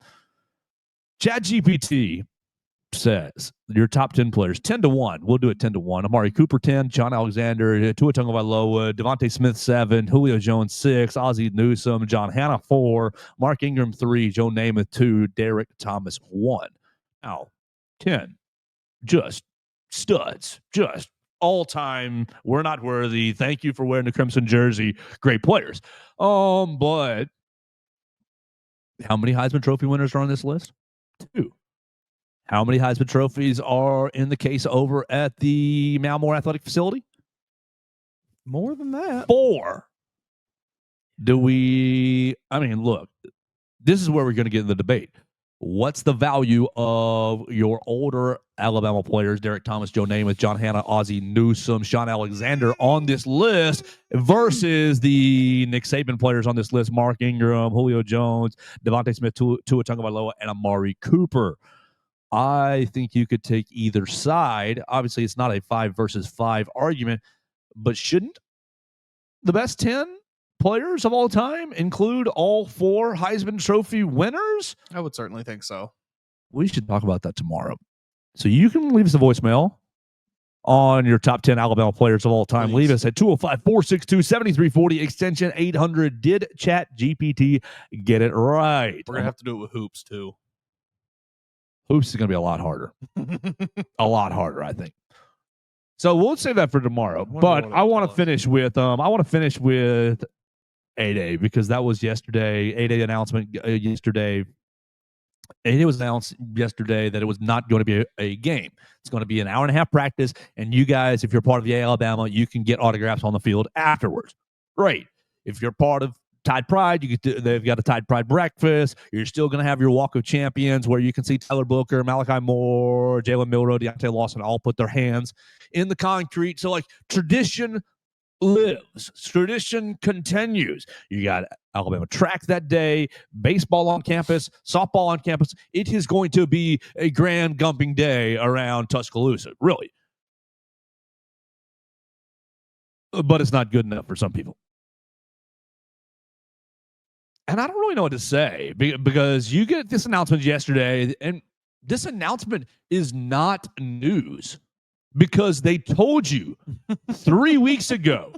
ChatGPT says your top 10 players 10-1. We'll do it 10-1. Amari Cooper 10, John Alexander, Tua Tagovailoa, Devontae Smith 7, Julio Jones 6, Ozzie Newsome, John Hanna 4, Mark Ingram 3, Joe Namath 2, Derek Thomas 1. Now 10, just studs, just all time. We're not worthy. Thank you for wearing the crimson jersey. Great players. But how many Heisman Trophy winners are on this list? 2. How many Heisman trophies are in the case over at the Malmore Athletic Facility? More than that. 4. Look, this is where we're going to get in the debate. What's the value of your older Alabama players, Derek Thomas, Joe Namath, John Hanna, Ozzie Newsome, Sean Alexander on this list versus the Nick Saban players on this list, Mark Ingram, Julio Jones, Devontae Smith, Tua Tagovailoa, and Amari Cooper? I think you could take either side. Obviously, it's not a 5 versus 5 argument, but shouldn't the best 10 players of all time include all 4 Heisman Trophy winners? I would certainly think so. We should talk about that tomorrow. So you can leave us a voicemail on your top 10 Alabama players of all time. Please. Leave us at 205-462-7340, extension 800. Did ChatGPT get it right? We're going to have to do it with hoops, too. Hoops is going to be a lot harder. A lot harder, I think. So we'll save that for tomorrow. But I want to finish with A-Day because that was yesterday. A-Day announcement yesterday. And it was announced yesterday that it was not going to be a game. It's going to be an hour and a half practice. And you guys, if you're part of the Alabama, you can get autographs on the field afterwards. Great. If you're part of Tide Pride, they've got a Tide Pride breakfast. You're still going to have your Walk of Champions where you can see Tyler Booker, Malachi Moore, Jalen Milroe, Deontay Lawson all put their hands in the concrete. So, tradition lives. Tradition continues. You got Alabama track that day, baseball on campus, softball on campus. It is going to be a grand gumping day around Tuscaloosa, really. But it's not good enough for some people. And I don't really know what to say because you get this announcement yesterday, and this announcement is not news because they told you 3 weeks ago,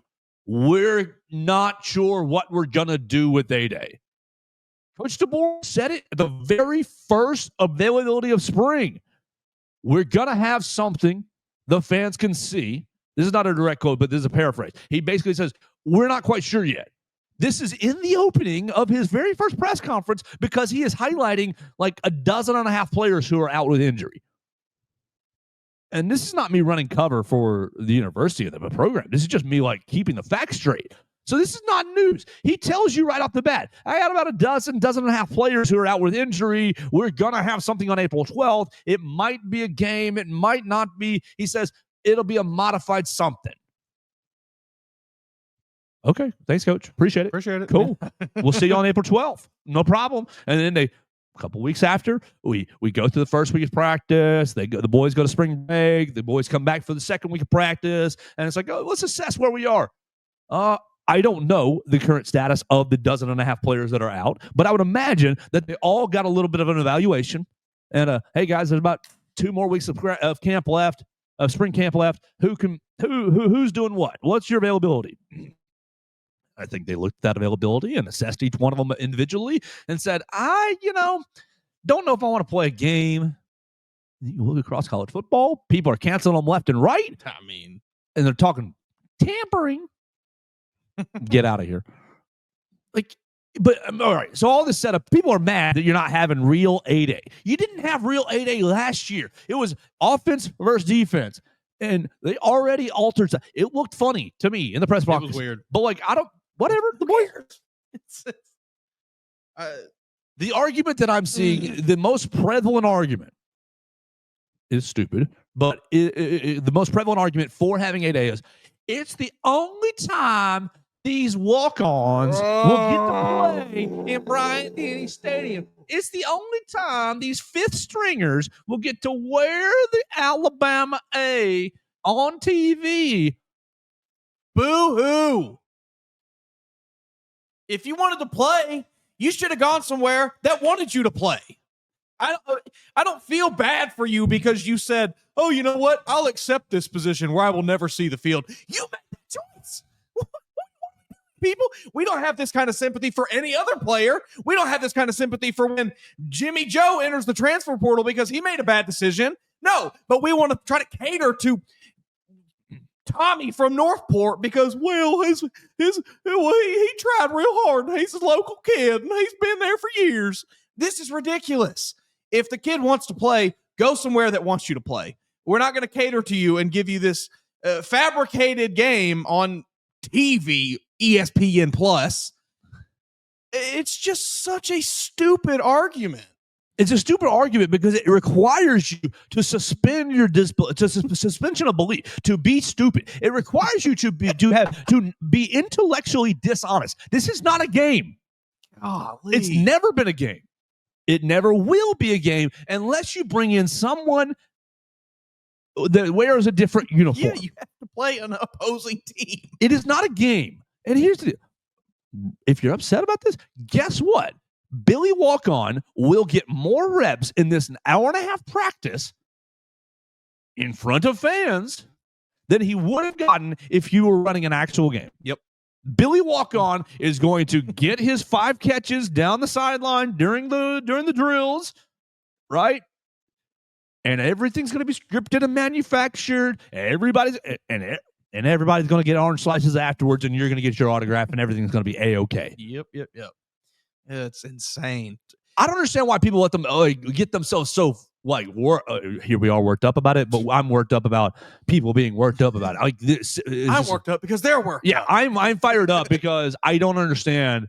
we're not sure what we're going to do with A-Day. Coach DeBoer said it at the very first availability of spring. We're going to have something the fans can see. This is not a direct quote, but this is a paraphrase. He basically says, we're not quite sure yet. This is in the opening of his very first press conference because he is highlighting 12 players who are out with injury. And this is not me running cover for the university of the program. This is just me keeping the facts straight. So this is not news. He tells you right off the bat, I got about a dozen and a half players who are out with injury. We're going to have something on April 12th. It might be a game. It might not be. He says it'll be a modified something. Okay. Thanks, Coach. Appreciate it. Cool. We'll see you on April 12th. No problem. And then a couple weeks after, we go through the first week of practice. The boys go to spring break. The boys come back for the second week of practice. And it's let's assess where we are. I don't know the current status of the 12 players that are out, but I would imagine that they all got a little bit of an evaluation. And hey, guys, there's about 2 more weeks of camp left, of spring camp left. Who's doing what? What's your availability? I think they looked at that availability and assessed each one of them individually and said, I don't know if I want to play a game. You look across college football, people are canceling them left and right. And they're talking tampering. Get out of here. But all right. So all this setup, people are mad that you're not having real A-Day. You didn't have real A-Day last year. It was offense versus defense. And they already altered stuff. It looked funny to me in the press box. It was weird. But whatever. The boys. The argument that I'm seeing, the most prevalent argument is stupid. But the most prevalent argument for having 8A is it's the only time these walk-ons will get to play in Bryant-Denny Stadium. It's the only time these fifth stringers will get to wear the Alabama A on TV. Boo-hoo. If you wanted to play, you should have gone somewhere that wanted you to play. I don't feel bad for you because you said, oh, you know what? I'll accept this position where I will never see the field. You made that choice. People, we don't have this kind of sympathy for any other player. We don't have this kind of sympathy for when Jimmy Joe enters the transfer portal because he made a bad decision. No, but we want to try to cater to Tommy from Northport because, well, he tried real hard. He's a local kid and he's been there for years. This is ridiculous. If the kid wants to play, go somewhere that wants you to play. We're not going to cater to you and give you this fabricated game on TV, ESPN Plus. It's just such a stupid argument. It's a stupid argument because it requires you to suspend your suspension of belief, to be stupid. It requires you to be intellectually dishonest. This is not a game. Golly. It's never been a game. It never will be a game unless you bring in someone that wears a different uniform. Yeah, you have to play an opposing team. It is not a game. And here's the deal. If you're upset about this, guess what? Billy Walk-On will get more reps in this hour-and-a-half practice in front of fans than he would have gotten if you were running an actual game. Yep. Billy Walk-On is going to get his 5 catches down the sideline during the drills, right? And everything's going to be scripted and manufactured. Everybody's going to get orange slices afterwards, and you're going to get your autograph, and everything's going to be A-okay. Yep. It's insane. I don't understand why people let them get themselves so here we are worked up about it, but I'm worked up about people being worked up about it. Like this, I'm worked up because they're worked. Yeah, up. I'm fired up because I don't understand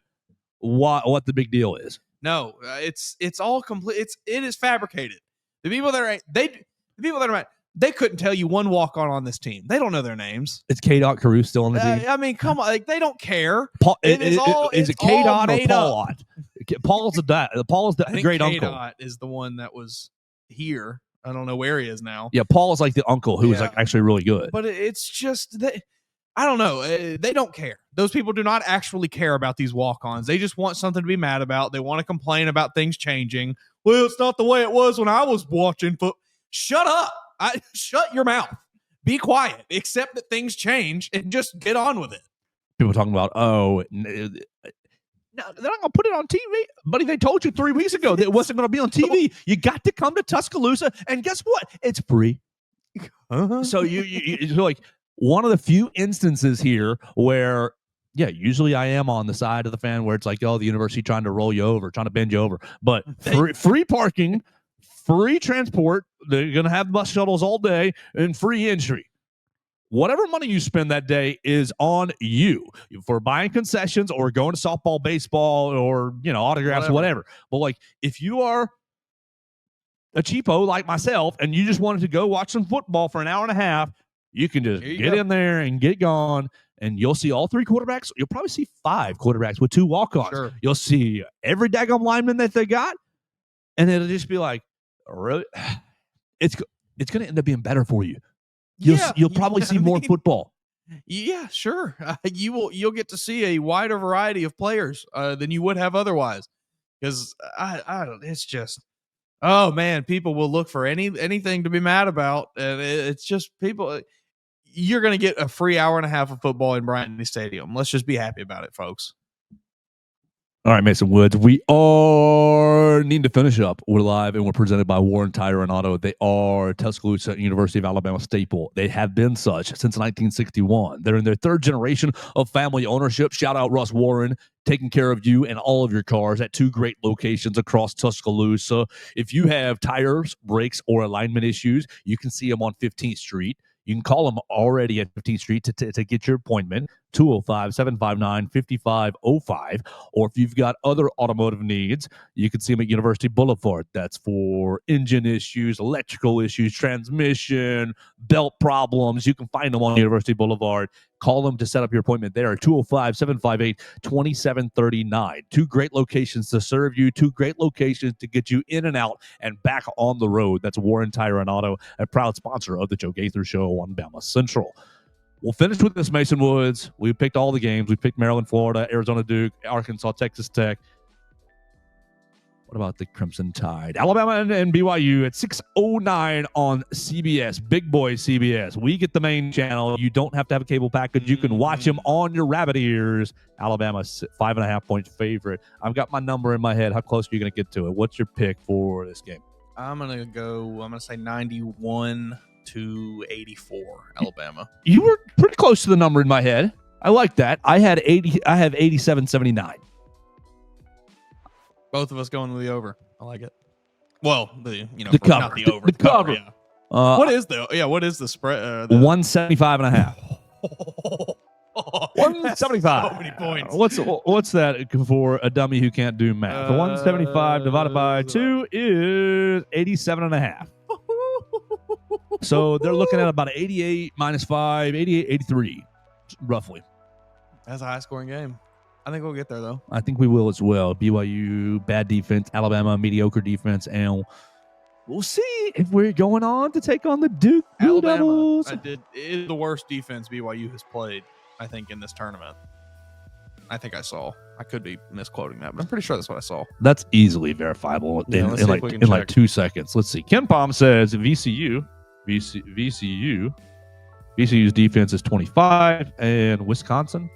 what the big deal is. No, it's all complete. It is fabricated. The people that are they couldn't tell you one walk-on this team. They don't know their names. It's K-Dot Carew still on the team? I mean, come on. Like, they don't care. Is it K-Dot or Paul-Ot? Paul's the great uncle. K-Dot is the one that was here. I don't know where he is now. Yeah, Paul's like the uncle who was like actually really good. But it's just that I don't know. They don't care. Those people do not actually care about these walk-ons. They just want something to be mad about. They want to complain about things changing. Well, it's not the way it was when I was watching football. Shut up. Shut your mouth. Be quiet. Accept that things change and just get on with it. People talking about, no, they're not going to put it on TV. Buddy, they told you 3 weeks ago that it wasn't going to be on TV. You got to come to Tuscaloosa, and guess what? It's free. So you're like one of the few instances here where, yeah, usually I am on the side of the fan where it's like, oh, the university trying to roll you over, trying to bend you over. But free parking, free transport, they're going to have bus shuttles all day, and free entry. Whatever money you spend that day is on you for buying concessions or going to softball, baseball, or autographs, whatever. But like, if you are a cheapo like myself and you just wanted to go watch some football for an hour and a half, you can just get in there and get gone, and you'll see all 3 quarterbacks. You'll probably see 5 quarterbacks with 2 walk-ons. Sure. You'll see every daggone lineman that they got, and it'll just be like, really? It's going to end up being better for you. You'll probably see more football. Yeah, sure. You'll get to see a wider variety of players than you would have otherwise. Because it's just, oh man, people will look for anything to be mad about, and it's just people. You're going to get a free hour and a half of football in Bryant-Denny Stadium. Let's just be happy about it, folks. All right, Mason Woods, we are needing to finish up. We're live, and we're presented by Warren Tire and Auto. They are Tuscaloosa University of Alabama staple. They have been such since 1961. They're in their 3rd generation of family ownership. Shout out Russ Warren, taking care of you and all of your cars at 2 great locations across Tuscaloosa. If you have tires, brakes, or alignment issues, you can see them on 15th Street. You can call them already at 15th Street to get your appointment, 205-759-5505. Or if you've got other automotive needs, you can see them at University Boulevard. That's for engine issues, electrical issues, transmission, belt problems. You can find them on University Boulevard. Call them to set up your appointment there at 205-758-2739. Two great locations to serve you, two great locations to get you in and out and back on the road. That's Warren Tire and Auto, a proud sponsor of the Joe Gaither Show on Bama Central. We'll finish with this, Mason Woods. We picked all the games. We picked Maryland, Florida, Arizona, Duke, Arkansas, Texas Tech. What about the Crimson Tide? Alabama and BYU at 6:09 on CBS, Big Boy CBS. We get the main channel. You don't have to have a cable package. You can watch them on your rabbit ears. Alabama 5.5-point favorite. I've got my number in my head. How close are you going to get to it? What's your pick for this game? I'm going to say 91-84, Alabama. You were pretty close to the number in my head. I like that. I have 87-79. Both of us going to the over. I like it. Well, the cover. Not the over. The cover. Yeah. What is the spread? 175.5. 175. So many points. What's that for a dummy who can't do math? 175 divided by 2 is 87.5. So they're looking at about 88 minus 5, 88, 83, roughly. That's a high-scoring game. I think we'll get there, though. I think we will as well. BYU, bad defense. Alabama, mediocre defense. And we'll see if we're going on to take on the Duke Blue Devils. Is the worst defense BYU has played, I think, in this tournament. I think I saw. I could be misquoting that, but I'm pretty sure that's what I saw. That's easily verifiable in like 2 seconds. Let's see. Ken Palm says VCU's defense is 25, and Wisconsin's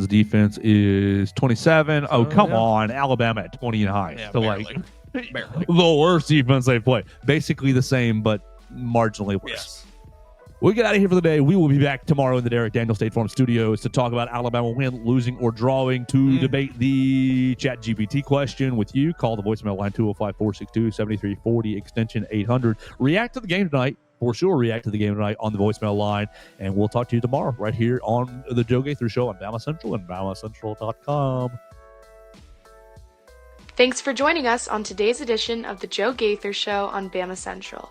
defense is 27. Oh, come on. Alabama at 29. Yeah, so, barely. the worst defense they play. Basically the same, but marginally worse. Yes. We'll get out of here for the day. We will be back tomorrow in the Derek Daniel State Farm Studios to talk about Alabama win, losing, or drawing, to debate the ChatGPT question with you. Call the voicemail line 205-462-7340, extension 800. React to the game tonight. For sure, react to the game tonight on the voicemail line. And we'll talk to you tomorrow right here on the Joe Gaither Show on Bama Central and BamaCentral.com. Thanks for joining us on today's edition of the Joe Gaither Show on Bama Central.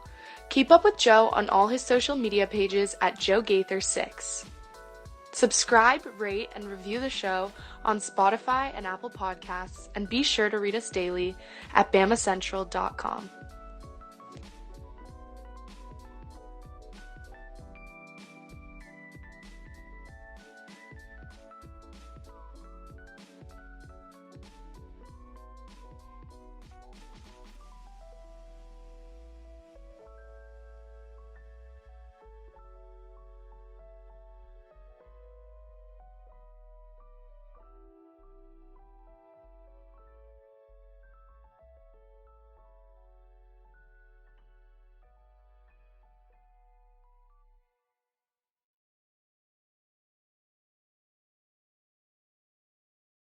Keep up with Joe on all his social media pages at Joe Gaither6. Subscribe, rate, and review the show on Spotify and Apple Podcasts, and be sure to read us daily at BamaCentral.com.